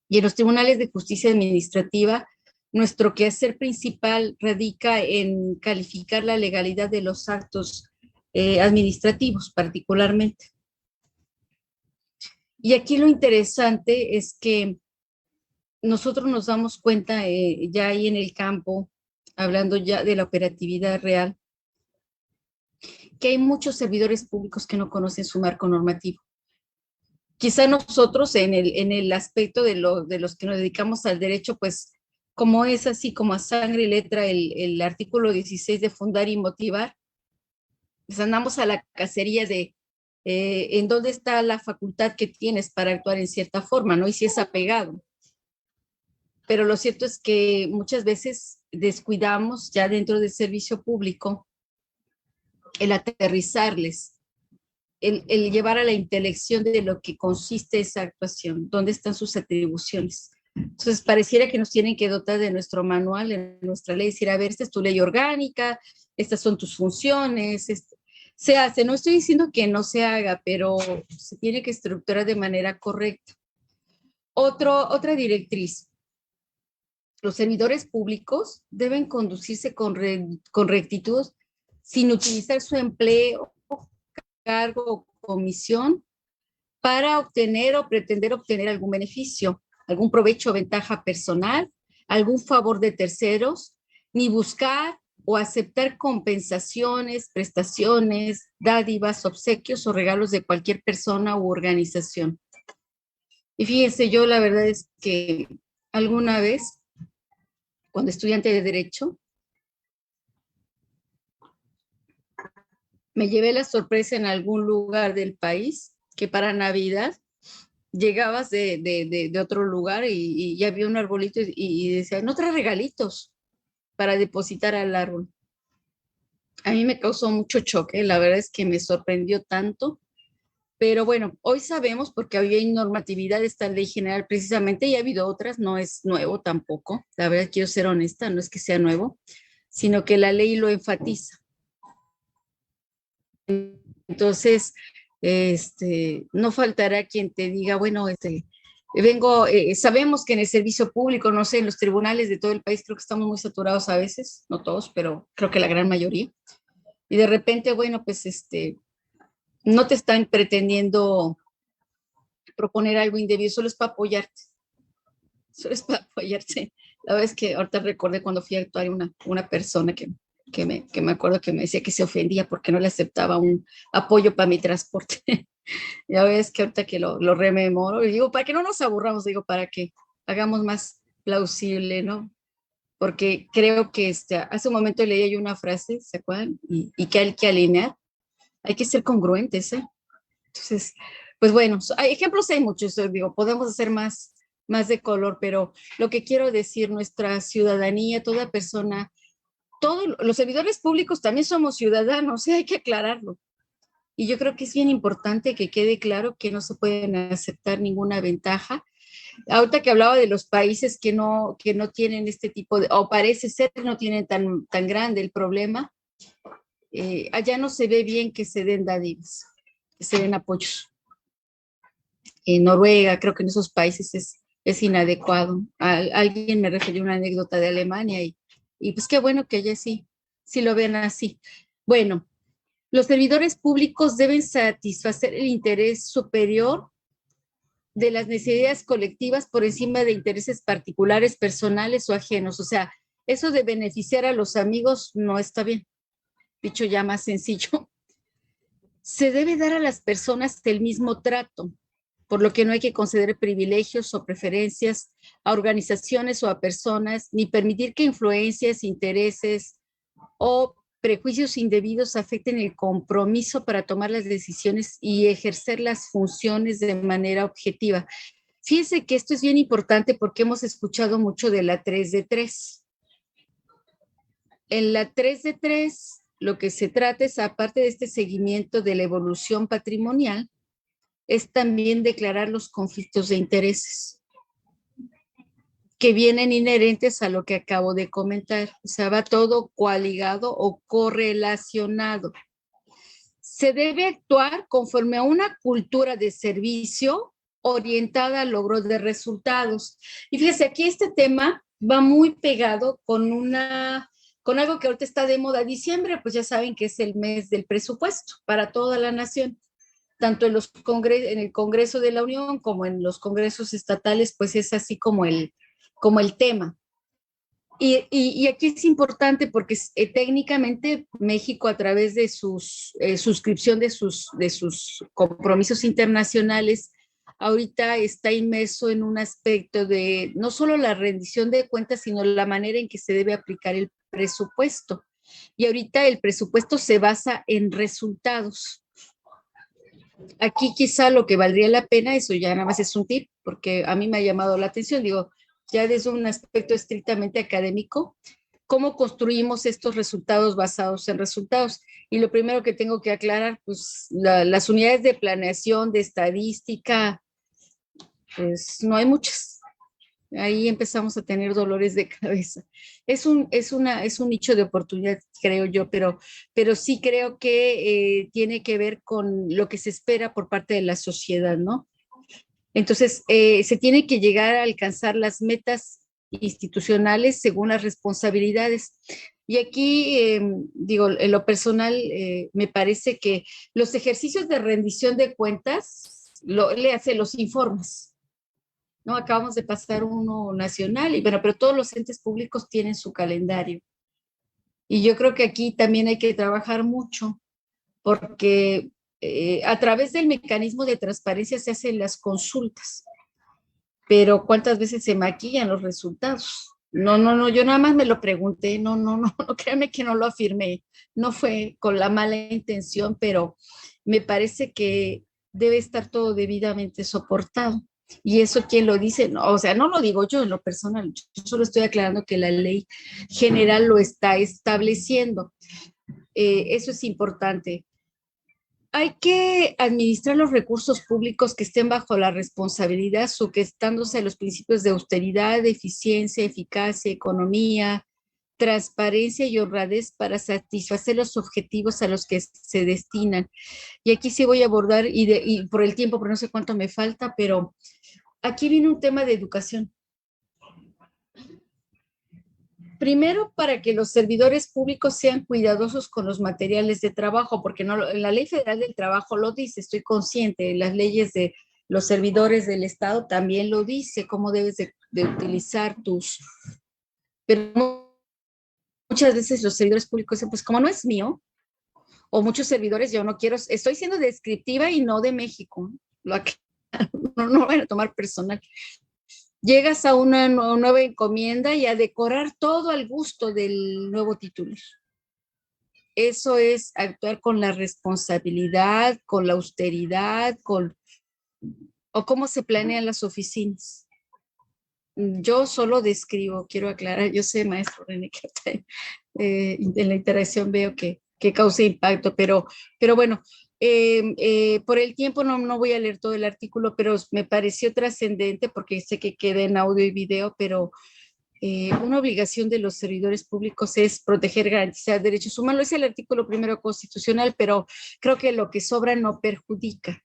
Speaker 2: Y en los tribunales de justicia administrativa, nuestro quehacer principal radica en calificar la legalidad de los actos administrativos, particularmente. Y aquí lo interesante es que nosotros nos damos cuenta ya ahí en el campo, hablando ya de la operatividad real, que hay muchos servidores públicos que no conocen su marco normativo. Quizá nosotros en el aspecto de los que nos dedicamos al derecho, pues como es así como a sangre y letra el artículo 16 de fundar y motivar, pues andamos a la cacería de en dónde está la facultad que tienes para actuar en cierta forma, ¿no? Y si es apegado. Pero lo cierto es que muchas veces descuidamos ya dentro del servicio público el aterrizarles, el llevar a la intelección de lo que consiste esa actuación, dónde están sus atribuciones. Entonces, pareciera que nos tienen que dotar de nuestro manual, de nuestra ley, decir, a ver, esta es tu ley orgánica, estas son tus funciones, se hace. No estoy diciendo que no se haga, pero se tiene que estructurar de manera correcta. Otra directriz. Los servidores públicos deben conducirse con rectitud, sin utilizar su empleo, cargo o comisión para obtener o pretender obtener algún beneficio, algún provecho o ventaja personal, algún favor de terceros, ni buscar o aceptar compensaciones, prestaciones, dádivas, obsequios o regalos de cualquier persona u organización. Y fíjense, yo la verdad es que alguna vez, cuando estudiante de Derecho, me llevé la sorpresa en algún lugar del país que para Navidad llegabas de otro lugar y ya había un arbolito y decía, no trae regalitos para depositar al árbol. A mí me causó mucho choque, la verdad es que me sorprendió tanto, pero bueno, hoy sabemos porque hoy hay normatividad de esta ley general precisamente y ha habido otras, no es nuevo tampoco, la verdad quiero ser honesta, no es que sea nuevo, sino que la ley lo enfatiza. Entonces, no faltará quien te diga, bueno, Sabemos que en el servicio público, no sé, en los tribunales de todo el país, creo que estamos muy saturados a veces, no todos, pero creo que la gran mayoría. Y de repente, bueno, pues no te están pretendiendo proponer algo indebido, solo es para apoyarte. Solo es para apoyarse. La verdad es que ahorita recordé cuando fui a actuar una persona que me acuerdo que me decía que se ofendía porque no le aceptaba un apoyo para mi transporte. Ya ves que ahorita que lo rememoro, y digo, para que no nos aburramos, digo, para que hagamos más plausible, ¿no? Porque creo que hace un momento leía yo una frase, ¿se acuerdan? Y que hay que alinear, hay que ser congruentes, ¿eh? Entonces, pues bueno, hay ejemplos, hay muchos, digo, podemos hacer más de color, pero lo que quiero decir, nuestra ciudadanía, toda persona, todos los servidores públicos también somos ciudadanos, ¿sí? Hay que aclararlo. Y yo creo que es bien importante que quede claro que no se pueden aceptar ninguna ventaja. Ahorita que hablaba de los países que no tienen este tipo de, o parece ser que no tienen tan grande el problema, allá no se ve bien que se den dádivas, que se den apoyos. En Noruega, creo que en esos países es inadecuado. Alguien me refirió a una anécdota de Alemania y pues qué bueno que allá sí lo ven así. Bueno, los servidores públicos deben satisfacer el interés superior de las necesidades colectivas por encima de intereses particulares, personales o ajenos. O sea, eso de beneficiar a los amigos no está bien. Dicho ya más sencillo, se debe dar a las personas el mismo trato, por lo que no hay que conceder privilegios o preferencias a organizaciones o a personas, ni permitir que influencias, intereses o prejuicios indebidos afecten el compromiso para tomar las decisiones y ejercer las funciones de manera objetiva. Fíjense que esto es bien importante porque hemos escuchado mucho de la 3 de 3. En la 3 de 3, lo que se trata es, aparte de este seguimiento de la evolución patrimonial, es también declarar los conflictos de intereses que vienen inherentes a lo que acabo de comentar. O sea, va todo coaligado o correlacionado. Se debe actuar conforme a una cultura de servicio orientada al logro de resultados. Y fíjese, aquí este tema va muy pegado con algo que ahorita está de moda. Diciembre, pues ya saben que es el mes del presupuesto para toda la nación. Tanto en el Congreso de la Unión como en los congresos estatales, pues es así como el tema. Y aquí es importante porque técnicamente México, a través de suscripción de sus compromisos internacionales, ahorita está inmerso en un aspecto de no solo la rendición de cuentas, sino la manera en que se debe aplicar el presupuesto. Y ahorita el presupuesto se basa en resultados. Aquí quizá lo que valdría la pena, eso ya nada más es un tip, porque a mí me ha llamado la atención, digo, ya desde un aspecto estrictamente académico, cómo construimos estos resultados basados en resultados. Y lo primero que tengo que aclarar, pues las unidades de planeación, de estadística, pues no hay muchas. Ahí empezamos a tener dolores de cabeza. Es un nicho de oportunidad, creo yo, pero sí creo que tiene que ver con lo que se espera por parte de la sociedad, ¿no? Entonces, se tiene que llegar a alcanzar las metas institucionales según las responsabilidades. Y aquí, digo, en lo personal, me parece que los ejercicios de rendición de cuentas, le hace los informes, ¿no? Acabamos de pasar uno nacional, y bueno, pero todos los entes públicos tienen su calendario. Y yo creo que aquí también hay que trabajar mucho, porque a través del mecanismo de transparencia se hacen las consultas, pero ¿cuántas veces se maquillan los resultados? No, yo nada más me lo pregunté, no, créanme que no lo afirmé, no fue con la mala intención, pero me parece que debe estar todo debidamente soportado. ¿Y eso quién lo dice? No, o sea, no lo digo yo en lo personal, yo solo estoy aclarando que la ley general lo está estableciendo. Eso es importante. Hay que administrar los recursos públicos que estén bajo la responsabilidad, sujetándose a los principios de austeridad, eficiencia, eficacia, economía, transparencia y honradez para satisfacer los objetivos a los que se destinan. Y aquí sí voy a abordar, y por el tiempo, pero no sé cuánto me falta, pero aquí viene un tema de educación. Primero, para que los servidores públicos sean cuidadosos con los materiales de trabajo, porque no, la Ley Federal del Trabajo lo dice, estoy consciente, las leyes de los servidores del Estado también lo dice, cómo debes de utilizar tus... Pero muchas veces los servidores públicos dicen, pues como no es mío, o muchos servidores, yo no quiero, estoy siendo descriptiva y no de México, no van a tomar personal. Llegas a una nueva encomienda y a decorar todo al gusto del nuevo titular. Eso es actuar con la responsabilidad, con la austeridad, o cómo se planean las oficinas. Yo solo describo, quiero aclarar, yo sé, maestro René, que en la interacción veo que causa impacto, pero bueno, por el tiempo no voy a leer todo el artículo, pero me pareció trascendente porque sé que queda en audio y video, pero una obligación de los servidores públicos es proteger, garantizar derechos humanos. Es el artículo primero constitucional, pero creo que lo que sobra no perjudica.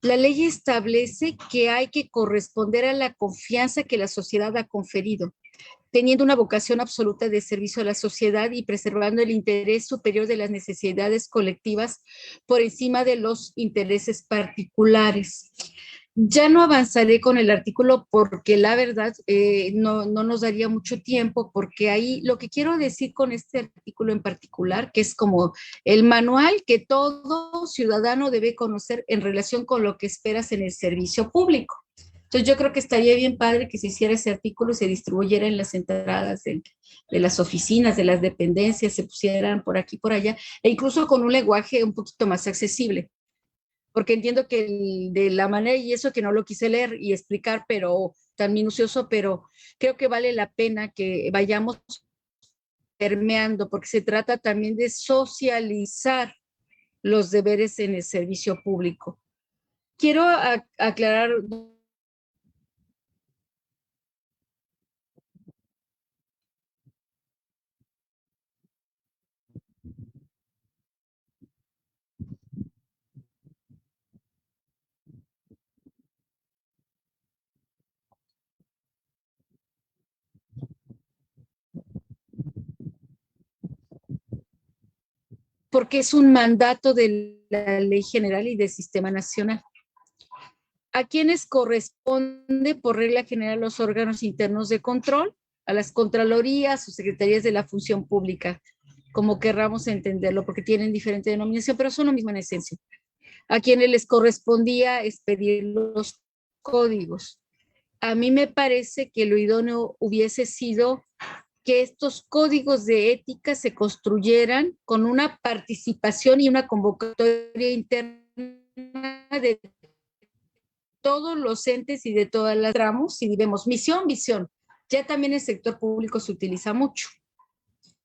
Speaker 2: La ley establece que hay que corresponder a la confianza que la sociedad ha conferido, teniendo una vocación absoluta de servicio a la sociedad y preservando el interés superior de las necesidades colectivas por encima de los intereses particulares. Ya no avanzaré con el artículo porque la verdad no nos daría mucho tiempo, porque ahí lo que quiero decir con este artículo en particular, que es como el manual que todo ciudadano debe conocer en relación con lo que esperas en el servicio público. Entonces yo creo que estaría bien padre que se hiciera ese artículo y se distribuyera en las entradas de las oficinas, de las dependencias, se pusieran por aquí, por allá, e incluso con un lenguaje un poquito más accesible. Porque entiendo que de la manera, y eso que no lo quise leer y explicar, pero tan minucioso, pero creo que vale la pena que vayamos permeando, porque se trata también de socializar los deberes en el servicio público. Quiero aclarar porque es un mandato de la Ley General y del Sistema Nacional. ¿A quienes corresponde por regla general los órganos internos de control? A las contralorías o secretarías de la función pública, como querramos entenderlo, porque tienen diferente denominación, pero son lo mismo en esencia. A quienes les correspondía expedir los códigos. A mí me parece que lo idóneo hubiese sido que estos códigos de ética se construyeran con una participación y una convocatoria interna de todos los entes y de todas las tramos, y vemos misión, visión. Ya también el sector público se utiliza mucho.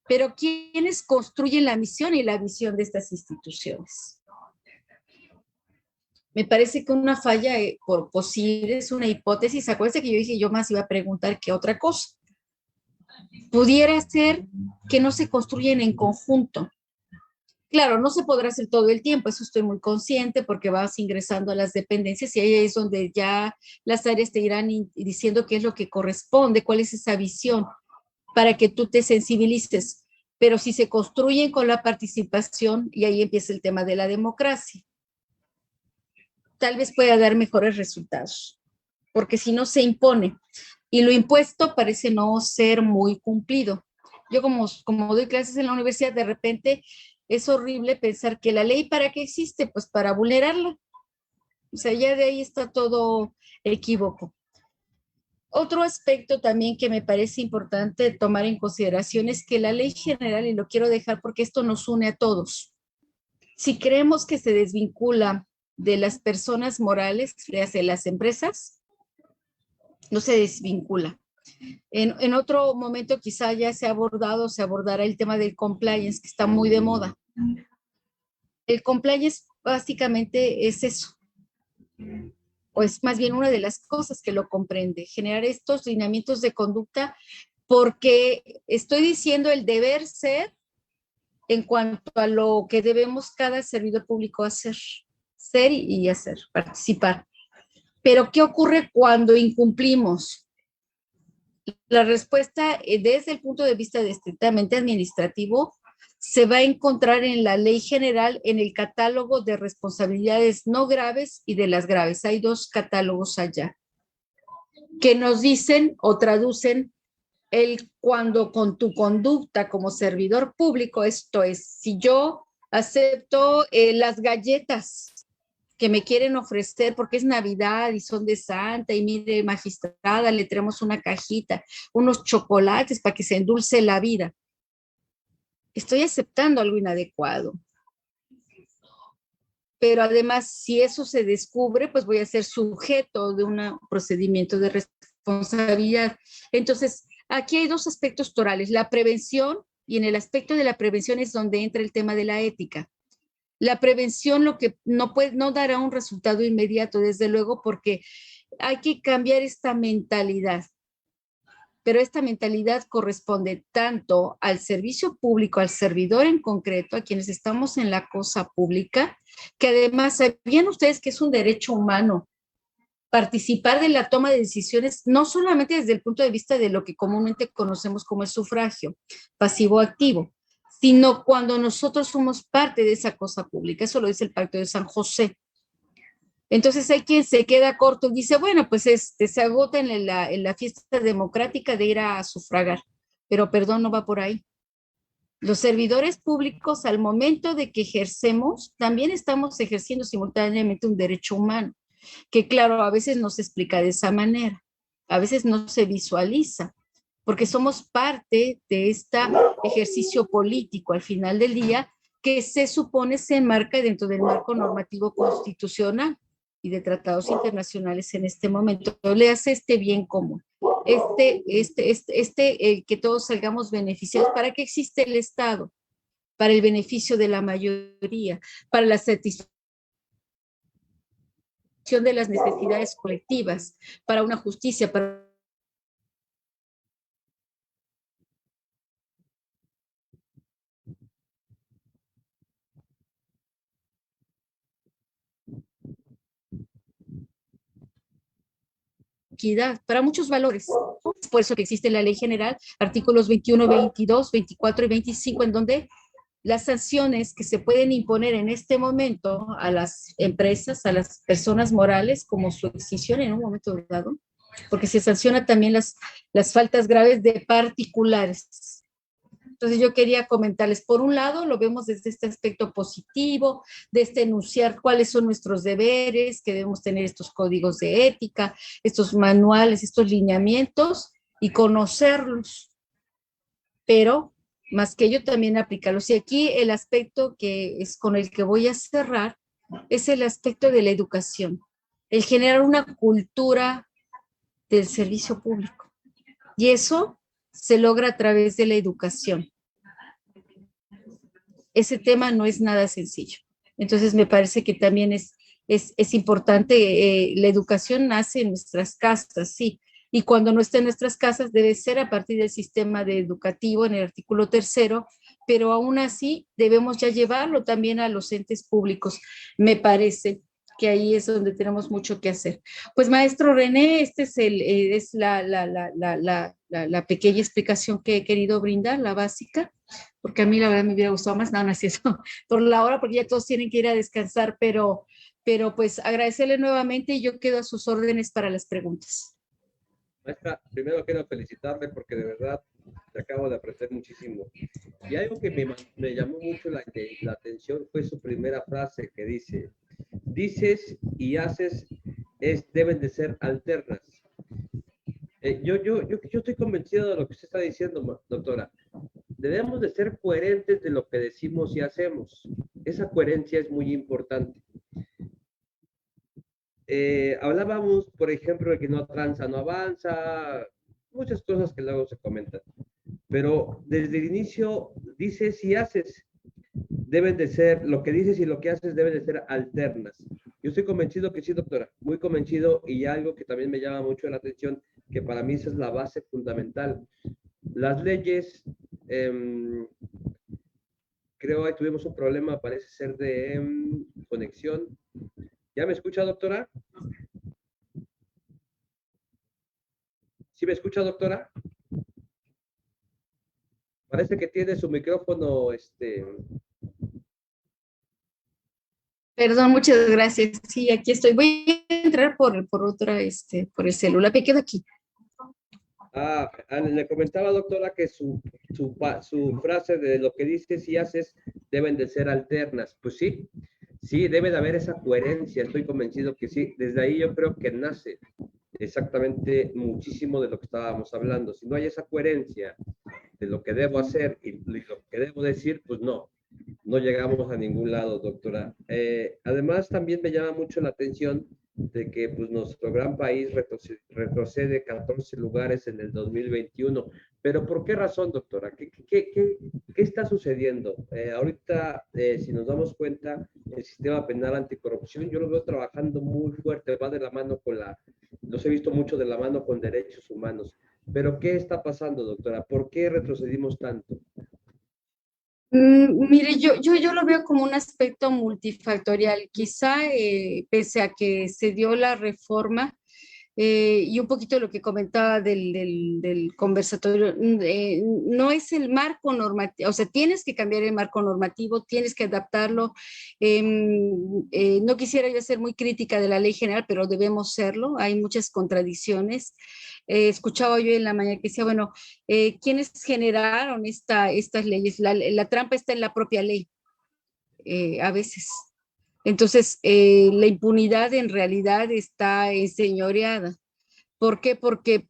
Speaker 2: Pero ¿quiénes construyen la misión y la visión de estas instituciones? Me parece que una falla por posible es una hipótesis. Acuérdense que yo dije, yo más iba a preguntar que otra cosa. Pudiera ser que no se construyen en conjunto. Claro, no se podrá hacer todo el tiempo, eso estoy muy consciente, porque vas ingresando a las dependencias y ahí es donde ya las áreas te irán diciendo qué es lo que corresponde, cuál es esa visión, para que tú te sensibilices. Pero si se construyen con la participación, y ahí empieza el tema de la democracia, tal vez pueda dar mejores resultados, porque si no se impone, y lo impuesto parece no ser muy cumplido. Yo como doy clases en la universidad, de repente es horrible pensar que la ley, ¿para qué existe? Pues para vulnerarla. O sea, ya de ahí está todo equívoco. Otro aspecto también que me parece importante tomar en consideración es que la ley general, y lo quiero dejar porque esto nos une a todos, si creemos que se desvincula de las personas morales, de las empresas, no se desvincula. En otro momento quizá ya se abordará el tema del compliance, que está muy de moda. El compliance básicamente es eso, o es más bien una de las cosas que lo comprende, generar estos lineamientos de conducta, porque estoy diciendo el deber ser en cuanto a lo que debemos cada servidor público hacer, ser y hacer, participar. Pero ¿qué ocurre cuando incumplimos? La respuesta, desde el punto de vista de estrictamente administrativo, se va a encontrar en la ley general, en el catálogo de responsabilidades no graves y de las graves. Hay dos catálogos allá que nos dicen o traducen el cuando con tu conducta como servidor público, esto es, si yo acepto las galletas que me quieren ofrecer porque es Navidad y son de Santa y mire, magistrada, le traemos una cajita, unos chocolates para que se endulce la vida. Estoy aceptando algo inadecuado. Pero además, si eso se descubre, pues voy a ser sujeto de un procedimiento de responsabilidad. Entonces, aquí hay dos aspectos torales, la prevención, y en el aspecto de la prevención es donde entra el tema de la ética. La prevención lo que no dará un resultado inmediato, desde luego, porque hay que cambiar esta mentalidad. Pero esta mentalidad corresponde tanto al servicio público, al servidor en concreto, a quienes estamos en la cosa pública, que además, ¿sabían ustedes que es un derecho humano participar de la toma de decisiones, no solamente desde el punto de vista de lo que comúnmente conocemos como el sufragio pasivo-activo, sino cuando nosotros somos parte de esa cosa pública? Eso lo dice el Pacto de San José. Entonces hay quien se queda corto y dice, bueno, pues se agota en la fiesta democrática de ir a sufragar, pero perdón, no va por ahí. Los servidores públicos, al momento de que ejercemos, también estamos ejerciendo simultáneamente un derecho humano, que claro, a veces no se explica de esa manera, a veces no se visualiza, porque somos parte de este ejercicio político al final del día, que se supone se enmarca dentro del marco normativo constitucional y de tratados internacionales en este momento. Le hace este bien común, que todos salgamos beneficiados. ¿Para qué existe el Estado? Para el beneficio de la mayoría, para la satisfacción de las necesidades colectivas, para una justicia, para equidad, para muchos valores. Por eso que existe la Ley General, artículos 21, 22, 24 y 25, en donde las sanciones que se pueden imponer en este momento a las empresas, a las personas morales, como su extinción en un momento dado, porque se sanciona también las faltas graves de particulares. Entonces yo quería comentarles, por un lado, lo vemos desde este aspecto positivo, de enunciar cuáles son nuestros deberes, que debemos tener estos códigos de ética, estos manuales, estos lineamientos y conocerlos, pero más que ello también aplicarlos. Y aquí el aspecto que es con el que voy a cerrar es el aspecto de la educación, el generar una cultura del servicio público. Y eso se logra a través de la educación. Ese tema no es nada sencillo. Entonces me parece que también es importante, la educación nace en nuestras casas, sí, y cuando no está en nuestras casas debe ser a partir del sistema de educativo en el artículo 3º, pero aún así debemos ya llevarlo también a los entes públicos. Me parece que ahí es donde tenemos mucho que hacer. Pues maestro René, este es la pequeña explicación que he querido brindar, la básica, porque a mí la verdad me hubiera gustado más, no, no es eso, por la hora, porque ya todos tienen que ir a descansar, pero pues agradecerle nuevamente y yo quedo a sus órdenes para las preguntas.
Speaker 1: Maestra, primero quiero felicitarle porque de verdad te acabo de aprender muchísimo. Y algo que me llamó mucho la atención fue su primera frase que dices y haces deben de ser alternas. Yo estoy convencido de lo que usted está diciendo, doctora. Debemos de ser coherentes de lo que decimos y hacemos. Esa coherencia es muy importante. Hablábamos, por ejemplo, de que no tranza, no avanza, muchas cosas que luego se comentan. Pero desde el inicio dices y haces, deben de ser, lo que dices y lo que haces deben de ser alternas. Yo estoy convencido que sí, doctora, muy convencido, y algo que también me llama mucho la atención, que para mí esa es la base fundamental. Las leyes, creo que tuvimos un problema, parece ser de conexión. ¿Ya me escucha, doctora? ¿Sí me escucha, doctora? Parece que tiene su micrófono,
Speaker 2: Perdón, muchas gracias. Sí, aquí estoy. Voy a entrar por otra, por el celular. Me quedo aquí.
Speaker 1: Le comentaba, doctora, que su frase de lo que dices y haces deben de ser alternas. Pues sí, sí, debe de haber esa coherencia. Estoy convencido que sí. Desde ahí yo creo que nace exactamente muchísimo de lo que estábamos hablando. Si no hay esa coherencia de lo que debo hacer y lo que debo decir, pues no llegamos a ningún lado, doctora. Además, también me llama mucho la atención de que pues, nuestro gran país retrocede 14 lugares en el 2021. Pero ¿por qué razón, doctora? ¿Qué está sucediendo? Ahorita, si nos damos cuenta, el sistema penal anticorrupción, yo lo veo trabajando muy fuerte, va de la mano los he visto mucho de la mano con derechos humanos. Pero ¿qué está pasando, doctora? ¿Por qué retrocedimos tanto?
Speaker 2: Mire, yo lo veo como un aspecto multifactorial. Quizá pese a que se dio la reforma y un poquito lo que comentaba del conversatorio, no es el marco normativo, o sea, tienes que cambiar el marco normativo, tienes que adaptarlo. No quisiera yo ser muy crítica de la ley general, pero debemos serlo. Hay muchas contradicciones. Escuchaba yo en la mañana que decía, bueno, ¿quiénes generaron estas leyes? La trampa está en la propia ley, a veces. Entonces, la impunidad en realidad está enseñoreada. ¿Por qué? Porque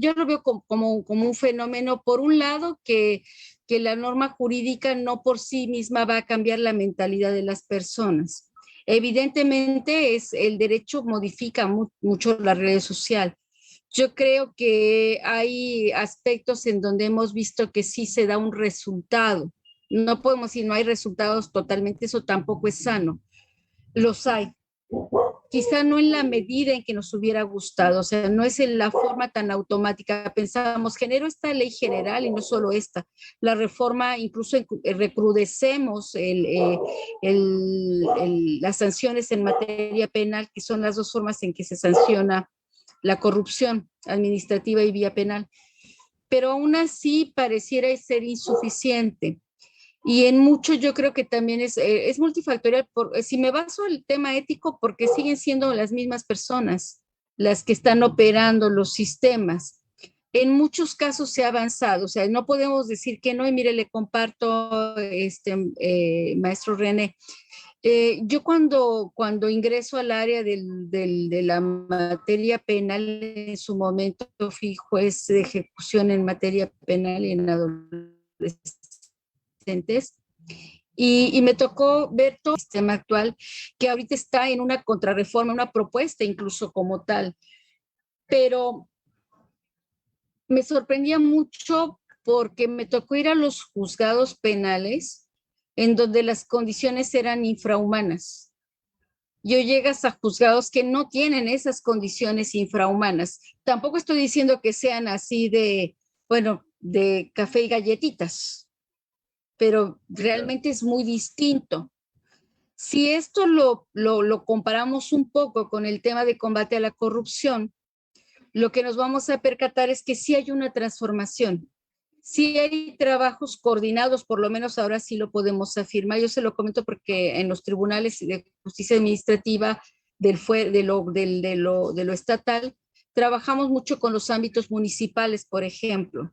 Speaker 2: yo lo veo como un fenómeno, por un lado, que la norma jurídica no por sí misma va a cambiar la mentalidad de las personas. Evidentemente, el derecho modifica mucho la realidad social. Yo creo que hay aspectos en donde hemos visto que sí se da un resultado. No podemos decir no hay resultados totalmente, eso tampoco es sano. Los hay, quizá no en la medida en que nos hubiera gustado, o sea, no es en la forma tan automática. Pensábamos, genero esta ley general y no solo esta. La reforma, incluso recrudecemos las sanciones en materia penal, que son las dos formas en que se sanciona la corrupción administrativa y vía penal. Pero aún así pareciera ser insuficiente. Y en mucho yo creo que también es multifactorial. Si me baso en el tema ético, porque siguen siendo las mismas personas las que están operando los sistemas. En muchos casos se ha avanzado, o sea, no podemos decir que no, y mire, le comparto, maestro René, yo cuando ingreso al área de la materia penal, en su momento fui juez de ejecución en materia penal y en adolescentes, y me tocó ver todo el sistema actual, que ahorita está en una contrarreforma, una propuesta incluso como tal, pero me sorprendía mucho porque me tocó ir a los juzgados penales en donde las condiciones eran infrahumanas. Yo llegas a juzgados que no tienen esas condiciones infrahumanas. Tampoco estoy diciendo que sean así bueno, de café y galletitas, pero realmente es muy distinto. Si esto lo comparamos un poco con el tema de combate a la corrupción, lo que nos vamos a percatar es que sí hay una transformación, sí hay trabajos coordinados, por lo menos ahora sí lo podemos afirmar. Yo se lo comento porque en los tribunales de justicia administrativa de lo estatal, trabajamos mucho con los ámbitos municipales, por ejemplo.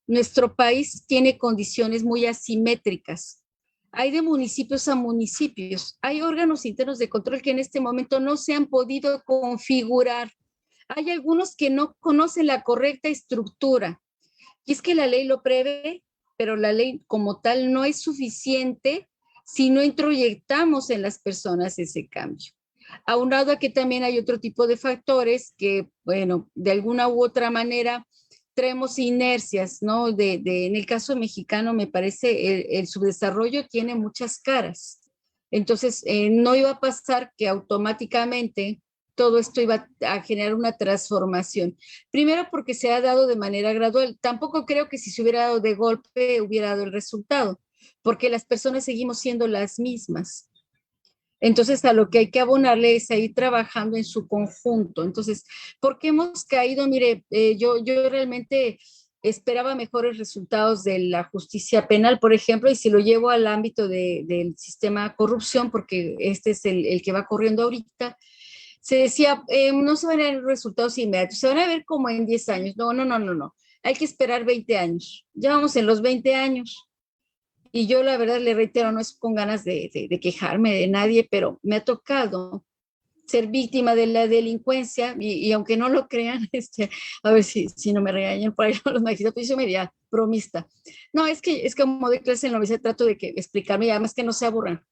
Speaker 2: Nuestro país tiene condiciones muy asimétricas. Hay de municipios a municipios. Hay órganos internos de control que en este momento no se han podido configurar. Hay algunos que no conocen la correcta estructura. Y es que la ley lo prevé, pero la ley como tal no es suficiente si no introyectamos en las personas ese cambio. Aunado a que también hay otro tipo de factores que, bueno, de alguna u otra manera traemos inercias, ¿no? En el caso mexicano, me parece, el subdesarrollo tiene muchas caras. Entonces, no iba a pasar que automáticamente todo esto iba a generar una transformación. Primero porque se ha dado de manera gradual. Tampoco creo que si se hubiera dado de golpe hubiera dado el resultado, porque las personas seguimos siendo las mismas. Entonces, a lo que hay que abonarle es a ir trabajando en su conjunto. Entonces, ¿por qué hemos caído? Mire, yo realmente esperaba mejores resultados de la justicia penal, por ejemplo, y si lo llevo al ámbito del sistema corrupción, porque este es el que va corriendo ahorita, se decía, no se van a ver resultados inmediatos, se van a ver como en 10 años. No, no, no, no, no. Hay que esperar 20 años. Ya vamos en los 20 años. Y yo la verdad le reitero, no es con ganas de quejarme de nadie, pero me ha tocado ser víctima de la delincuencia y aunque no lo crean, a ver si no me regañan por ahí los magistrados, pues yo media bromista. No, es que como de clase en la universidad trato de explicarme y además que no se aburran.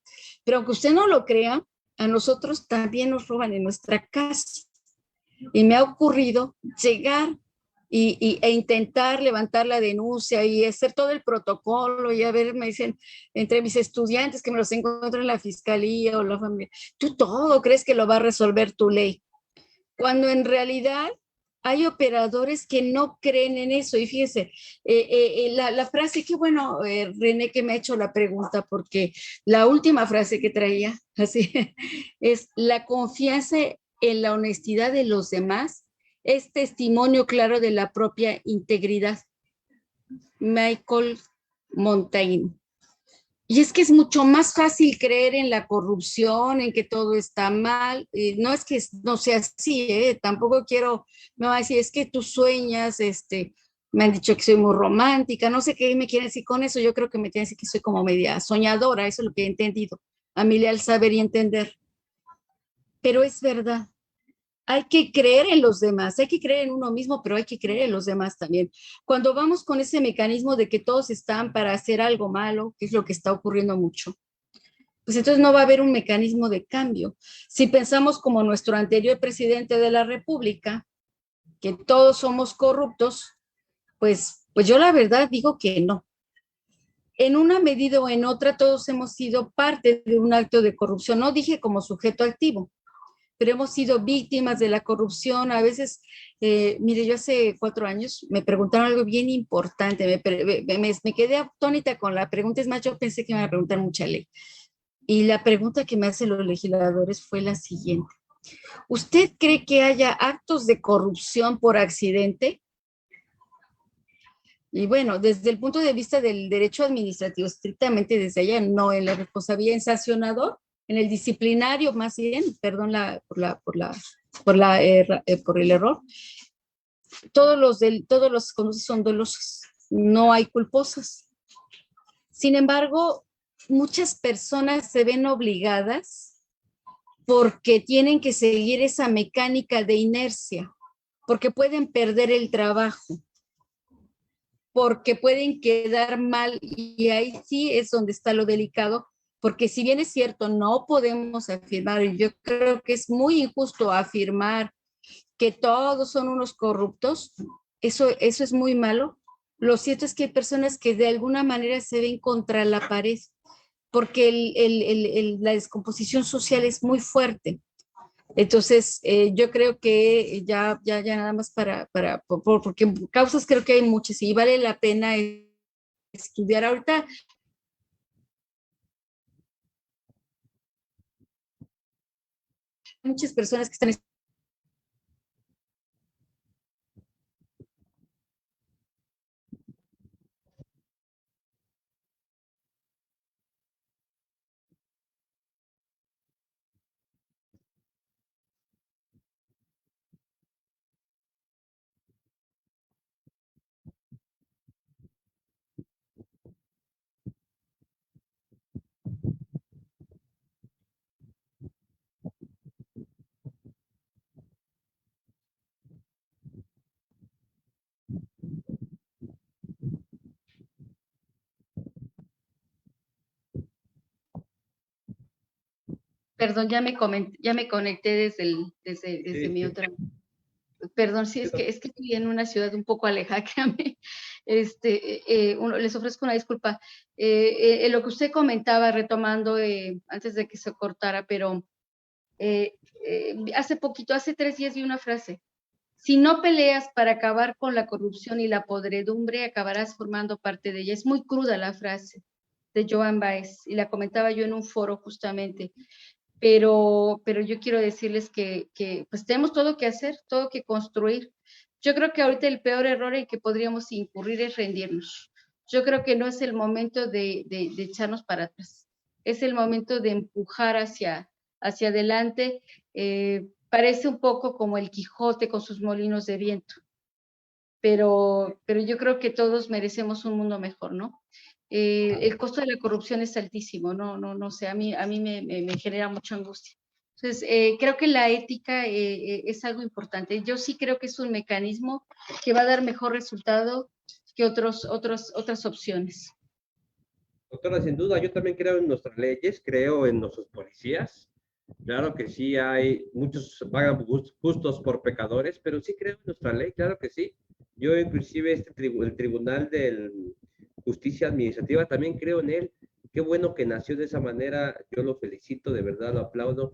Speaker 2: Pero aunque usted no lo crea, a nosotros también nos roban en nuestra casa. Y me ha ocurrido llegar e intentar levantar la denuncia y hacer todo el protocolo y a ver, me dicen, entre mis estudiantes que me los encuentro en la fiscalía o la familia, tú todo crees que lo va a resolver tu ley, cuando en realidad hay operadores que no creen en eso. Y fíjese, la frase, qué bueno, René, que me ha hecho la pregunta, porque la última frase que traía, así, es la confianza en la honestidad de los demás es testimonio claro de la propia integridad. Michael Montaigne. Y es que es mucho más fácil creer en la corrupción, en que todo está mal. No es que no sea así, tampoco quiero, me va a decir, es que tú sueñas, me han dicho que soy muy romántica, no sé qué me quieren decir con eso, yo creo que me quieren decir que soy como media soñadora, eso es lo que he entendido, a mi leal saber y entender. Pero es verdad, hay que creer en los demás, hay que creer en uno mismo, pero hay que creer en los demás también. Cuando vamos con ese mecanismo de que todos están para hacer algo malo, que es lo que está ocurriendo mucho, pues entonces no va a haber un mecanismo de cambio. Si pensamos como nuestro anterior presidente de la República, que todos somos corruptos, pues yo la verdad digo que no. En una medida o en otra, todos hemos sido parte de un acto de corrupción. No dije como sujeto activo, pero hemos sido víctimas de la corrupción. A veces, mire, yo hace 4 años me preguntaron algo bien importante, me quedé atónita con la pregunta, es más, yo pensé que me iban a preguntar mucha ley. Y la pregunta que me hacen los legisladores fue la siguiente. ¿Usted cree que haya actos de corrupción por accidente? Y bueno, desde el punto de vista del derecho administrativo, estrictamente desde allá, no en la responsabilidad en sancionador, en el disciplinario más bien, perdón por el error, todos los conductos son dolosos, no hay culposas. Sin embargo, muchas personas se ven obligadas porque tienen que seguir esa mecánica de inercia, porque pueden perder el trabajo, porque pueden quedar mal, y ahí sí es donde está lo delicado, porque si bien es cierto, no podemos afirmar, y yo creo que es muy injusto afirmar que todos son unos corruptos, eso es muy malo. Lo cierto es que hay personas que de alguna manera se ven contra la pared, porque la descomposición social es muy fuerte. Entonces, yo creo que ya nada más porque causas creo que hay muchas y vale la pena estudiar. Ahorita muchas personas que están. Perdón, ya me conecté desde
Speaker 1: Sí,
Speaker 2: mi
Speaker 1: sí.
Speaker 2: otra. Perdón, sí, es que estoy en una ciudad un poco alejada, créame. Les ofrezco una disculpa. Lo que usted comentaba, retomando antes de que se cortara, pero hace poquito, hace 3 días vi una frase. Si no peleas para acabar con la corrupción y la podredumbre, acabarás formando parte de ella. Es muy cruda la frase de Joan Baez y la comentaba yo en un foro justamente. pero yo quiero decirles que pues tenemos todo que hacer, todo que construir. Yo creo que ahorita el peor error en que podríamos incurrir es rendirnos. Yo creo que no es el momento de echarnos para atrás, es el momento de empujar hacia adelante. Parece un poco como el Quijote con sus molinos de viento, pero yo creo que todos merecemos un mundo mejor, ¿no? El costo de la corrupción es altísimo, no sé, a mí me genera mucha angustia. Entonces, creo que la ética es algo importante. Yo sí creo que es un mecanismo que va a dar mejor resultado que otras opciones.
Speaker 1: Doctora, sin duda, yo también creo en nuestras leyes, creo en nuestros policías. Claro que sí, hay muchos pagan justos por pecadores, pero sí creo en nuestra ley, claro que sí. Yo inclusive el Tribunal de Justicia Administrativa también creo en él. Qué bueno que nació de esa manera, yo lo felicito, de verdad lo aplaudo.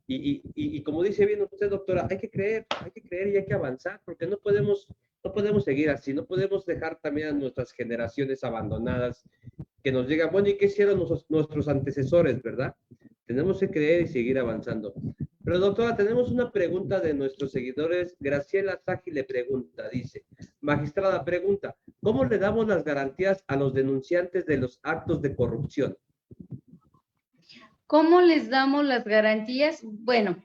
Speaker 1: Y como dice bien usted, doctora, hay que creer y hay que avanzar, porque no podemos seguir así, no podemos dejar también a nuestras generaciones abandonadas que nos digan, bueno, ¿y qué hicieron nuestros antecesores, verdad? Tenemos que creer y seguir avanzando. Pero doctora, tenemos una pregunta de nuestros seguidores. Graciela Saji le pregunta, dice, magistrada pregunta, ¿cómo le damos las garantías a los denunciantes de los actos de corrupción?
Speaker 2: ¿Cómo les damos las garantías? Bueno,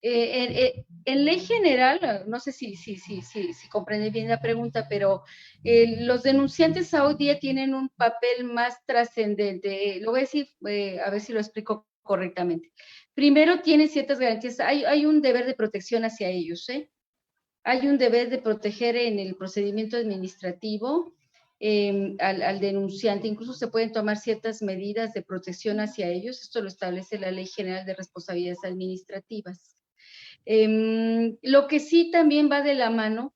Speaker 2: en ley general, no sé si comprendí bien la pregunta, pero los denunciantes hoy día tienen un papel más trascendente. Lo voy a decir, a ver si lo explico correctamente. Primero, tienen ciertas garantías. Hay un deber de protección hacia ellos, ¿eh? Hay un deber de proteger en el procedimiento administrativo al denunciante. Incluso se pueden tomar ciertas medidas de protección hacia ellos. Esto lo establece la Ley General de Responsabilidades Administrativas. Lo que sí también va de la mano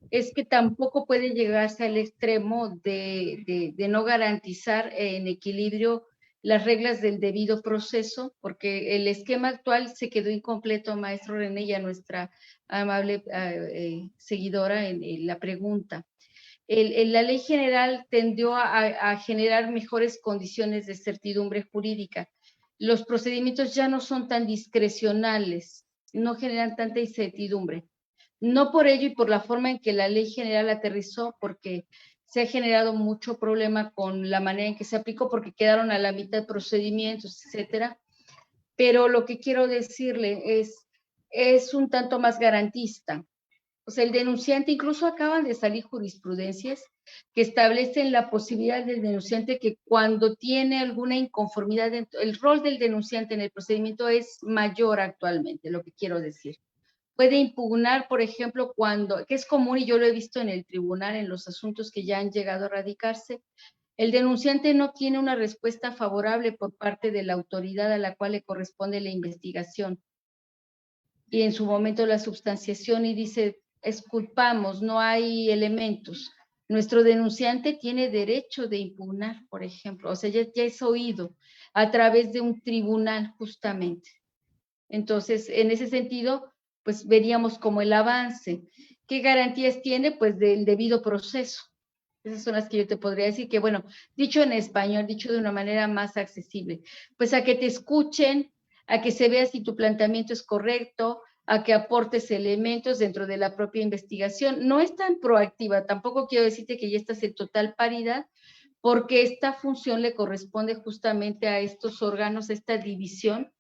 Speaker 2: es que tampoco puede llegarse al extremo de no garantizar en equilibrio las reglas del debido proceso, porque el esquema actual se quedó incompleto, maestro René, y a nuestra amable seguidora en la pregunta. La ley general tendió a generar mejores condiciones de certidumbre jurídica. Los procedimientos ya no son tan discrecionales, no generan tanta incertidumbre. No por ello y por la forma en que la ley general aterrizó, porque se ha generado mucho problema con la manera en que se aplicó, porque quedaron a la mitad de procedimientos, etcétera. Pero lo que quiero decirle es un tanto más garantista. O sea, el denunciante, incluso acaban de salir jurisprudencias que establecen la posibilidad del denunciante que cuando tiene alguna inconformidad, el rol del denunciante en el procedimiento es mayor actualmente, lo que quiero decir. Puede impugnar, por ejemplo, que es común y yo lo he visto en el tribunal, en los asuntos que ya han llegado a radicarse, el denunciante no tiene una respuesta favorable por parte de la autoridad a la cual le corresponde la investigación. Y en su momento la substanciación y dice, exculpamos, no hay elementos. Nuestro denunciante tiene derecho de impugnar, por ejemplo, o sea, ya es oído a través de un tribunal justamente. Entonces, en ese sentido, pues veríamos como el avance. ¿Qué garantías tiene? Pues del debido proceso. Esas son las que yo te podría decir que, bueno, dicho en español, dicho de una manera más accesible, pues a que te escuchen, a que se vea si tu planteamiento es correcto, a que aportes elementos dentro de la propia investigación. No es tan proactiva, tampoco quiero decirte que ya estás en total paridad, porque esta función le corresponde justamente a estos órganos, a esta división,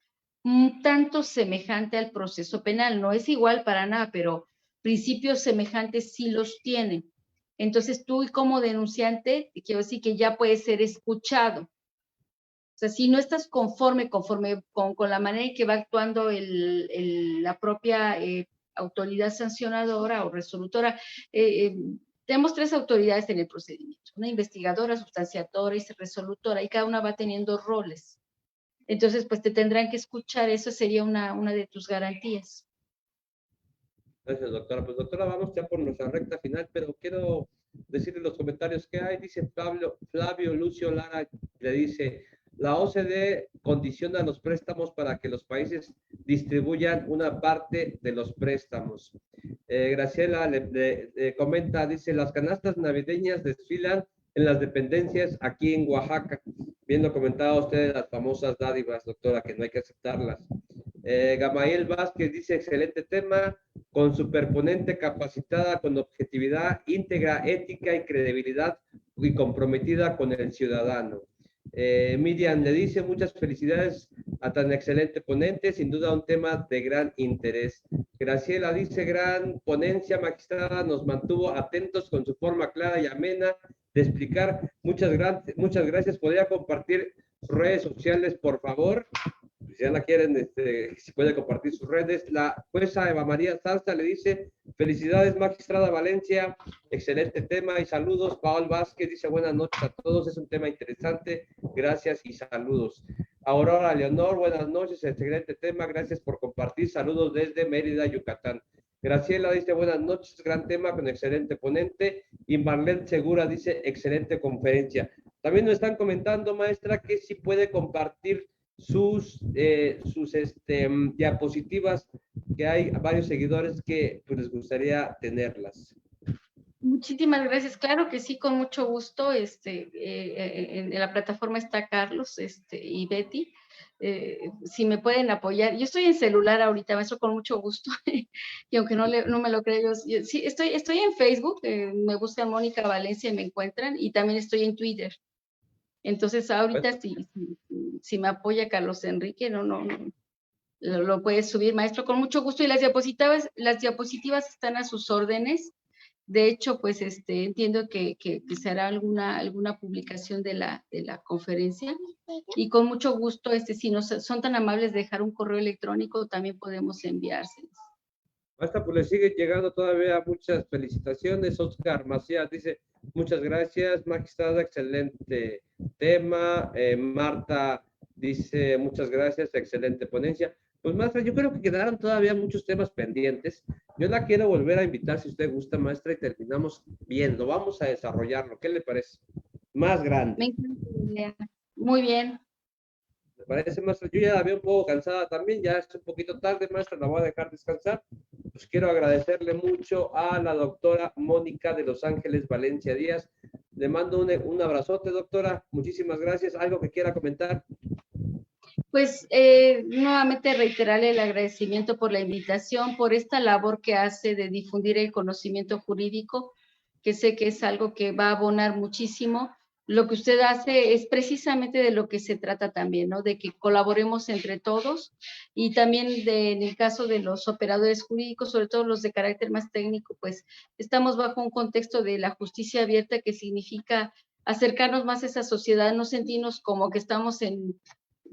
Speaker 2: un tanto semejante al proceso penal. No es igual para nada, pero principios semejantes sí los tienen. Entonces tú como denunciante, quiero decir que ya puedes ser escuchado. O sea, si no estás conforme con la manera en que va actuando la propia autoridad sancionadora o resolutora, tenemos 3 autoridades en el procedimiento, una investigadora, sustanciadora y resolutora, y cada una va teniendo roles. Entonces, pues te tendrán que escuchar, eso sería una de tus garantías.
Speaker 1: Gracias, doctora. Pues, doctora, vamos ya por nuestra recta final, pero quiero decirle los comentarios que hay. Dice Flavio Lucio Lara, le dice, la OCDE condiciona los préstamos para que los países distribuyan una parte de los préstamos. Graciela le comenta, dice, las canastas navideñas desfilan en las dependencias aquí en Oaxaca. Bien lo comentaba usted, las famosas dádivas, doctora, que no hay que aceptarlas. Gamael Vázquez dice, excelente tema, con superponente capacitada, con objetividad, íntegra, ética y credibilidad y comprometida con el ciudadano. Miriam le dice, muchas felicidades a tan excelente ponente, sin duda un tema de gran interés. Graciela dice, gran ponencia magistrada, nos mantuvo atentos con su forma clara y amena de explicar. Muchas gracias. ¿Podría compartir redes sociales, por favor? Si ya la quieren, si puede compartir sus redes. La jueza Eva María Zarza le dice, felicidades magistrada Valencia, excelente tema y saludos. Paul Vázquez dice, buenas noches a todos, es un tema interesante, gracias y saludos. Aurora Leonor, buenas noches, excelente tema, gracias por compartir, saludos desde Mérida, Yucatán. Graciela dice, buenas noches, gran tema con excelente ponente. Y Marlene Segura dice, excelente conferencia. También nos están comentando, maestra, que si puede compartir sus diapositivas, que hay varios seguidores que pues, les gustaría tenerlas.
Speaker 2: Muchísimas gracias. Claro que sí, con mucho gusto. En la plataforma está Carlos y Betty. Si me pueden apoyar. Yo estoy en celular ahorita, maestro, con mucho gusto. Y aunque no me lo creo, yo sí, estoy en Facebook. Me buscan Mónica Valencia y me encuentran. Y también estoy en Twitter. Entonces, ahorita si me apoya Carlos Enrique, lo puedes subir, maestro, con mucho gusto. Y las diapositivas están a sus órdenes. De hecho, pues entiendo que se hará alguna publicación de la conferencia y con mucho gusto, si nos son tan amables de dejar un correo electrónico, también podemos enviárselos.
Speaker 1: Hasta pues le sigue llegando todavía muchas felicitaciones. Oscar Macías dice, muchas gracias, magistrada, excelente tema. Marta dice, muchas gracias, excelente ponencia. Pues maestra, yo creo que quedaron todavía muchos temas pendientes. Yo la quiero volver a invitar si usted gusta, maestra, y terminamos bien. Lo vamos a desarrollarlo. ¿Qué le parece? Más grande.
Speaker 2: Me encanta la idea. Muy bien.
Speaker 1: ¿Me parece, maestra? Yo ya la veo un poco cansada también, ya es un poquito tarde, maestra, la voy a dejar descansar. Pues quiero agradecerle mucho a la doctora Mónica de Los Ángeles Valencia Díaz. Le mando un abrazote, doctora. Muchísimas gracias. ¿Algo que quiera comentar?
Speaker 2: Pues nuevamente reiterarle el agradecimiento por la invitación, por esta labor que hace de difundir el conocimiento jurídico, que sé que es algo que va a abonar muchísimo. Lo que usted hace es precisamente de lo que se trata también, ¿no? De que colaboremos entre todos y también en el caso de los operadores jurídicos, sobre todo los de carácter más técnico, pues estamos bajo un contexto de la justicia abierta que significa acercarnos más a esa sociedad, no sentirnos como que estamos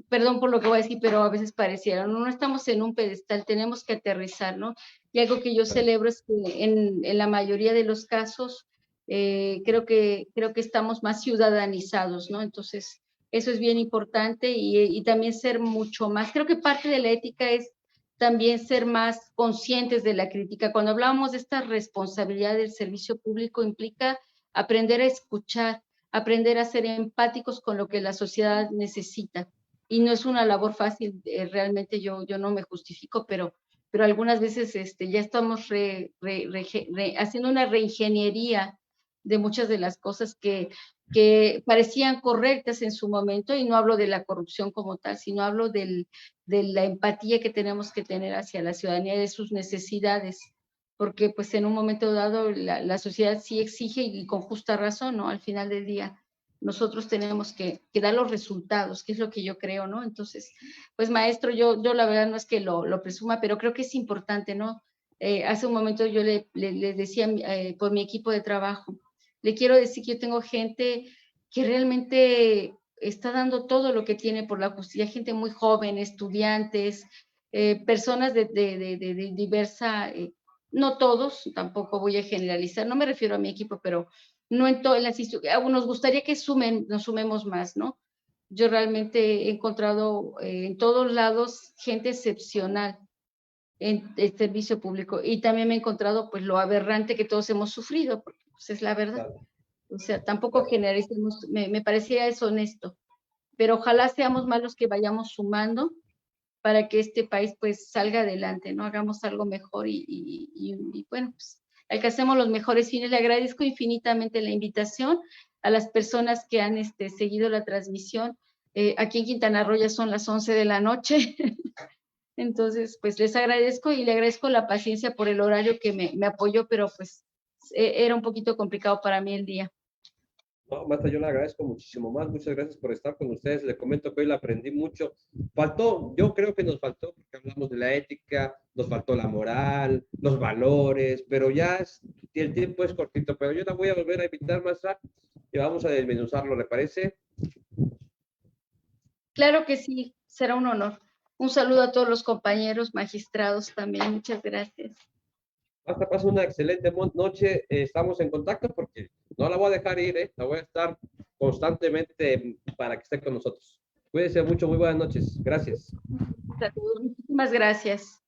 Speaker 2: perdón por lo que voy a decir, pero a veces pareciera, no estamos en un pedestal, tenemos que aterrizar, ¿no? Y algo que yo celebro es que en la mayoría de los casos creo que estamos más ciudadanizados, ¿no? Entonces, eso es bien importante y también ser mucho más, creo que parte de la ética es también ser más conscientes de la crítica. Cuando hablamos de esta responsabilidad del servicio público implica aprender a escuchar, aprender a ser empáticos con lo que la sociedad necesita. Y no es una labor fácil, realmente yo no me justifico, pero algunas veces ya estamos haciendo una reingeniería de muchas de las cosas que parecían correctas en su momento, y no hablo de la corrupción como tal, sino hablo de la empatía que tenemos que tener hacia la ciudadanía, de sus necesidades, porque pues en un momento dado la sociedad sí exige y con justa razón, ¿no? Al final del día nosotros tenemos que dar los resultados, que es lo que yo creo, ¿no? Entonces, pues maestro, yo la verdad no es que lo presuma, pero creo que es importante, ¿no? Hace un momento yo le decía por mi equipo de trabajo, le quiero decir que yo tengo gente que realmente está dando todo lo que tiene por la justicia, gente muy joven, estudiantes, personas de diversa, no todos, tampoco voy a generalizar, no me refiero a mi equipo, pero no en todas las instituciones, nos gustaría que nos sumemos más, ¿no? Yo realmente he encontrado en todos lados gente excepcional en el servicio público y también me he encontrado pues lo aberrante que todos hemos sufrido, porque pues, es la verdad. O sea, tampoco generalicemos, me parecía deshonesto, pero ojalá seamos más los que vayamos sumando para que este país pues salga adelante, ¿no? Hagamos algo mejor y bueno, pues alcancemos los mejores fines. Le agradezco infinitamente la invitación a las personas que han seguido la transmisión. Aquí en Quintana Roo ya son las 11 de la noche. Entonces, pues les agradezco y le agradezco la paciencia por el horario que me apoyó, pero pues era un poquito complicado para mí el día.
Speaker 1: No, Marta, yo le agradezco muchísimo más. Muchas gracias por estar con ustedes. Le comento que hoy le aprendí mucho. Faltó, yo creo que nos faltó, porque hablamos de la ética, nos faltó la moral, los valores, pero el tiempo es cortito. Pero yo la voy a volver a invitar más y vamos a desmenuzarlo, ¿le parece?
Speaker 2: Claro que sí, será un honor. Un saludo a todos los compañeros magistrados también. Muchas gracias.
Speaker 1: Hasta pasa una excelente noche. Estamos en contacto porque no la voy a dejar ir, ¿eh? La voy a estar constantemente para que esté con nosotros. Cuídense mucho, muy buenas noches. Gracias.
Speaker 2: Saludos, muchísimas gracias.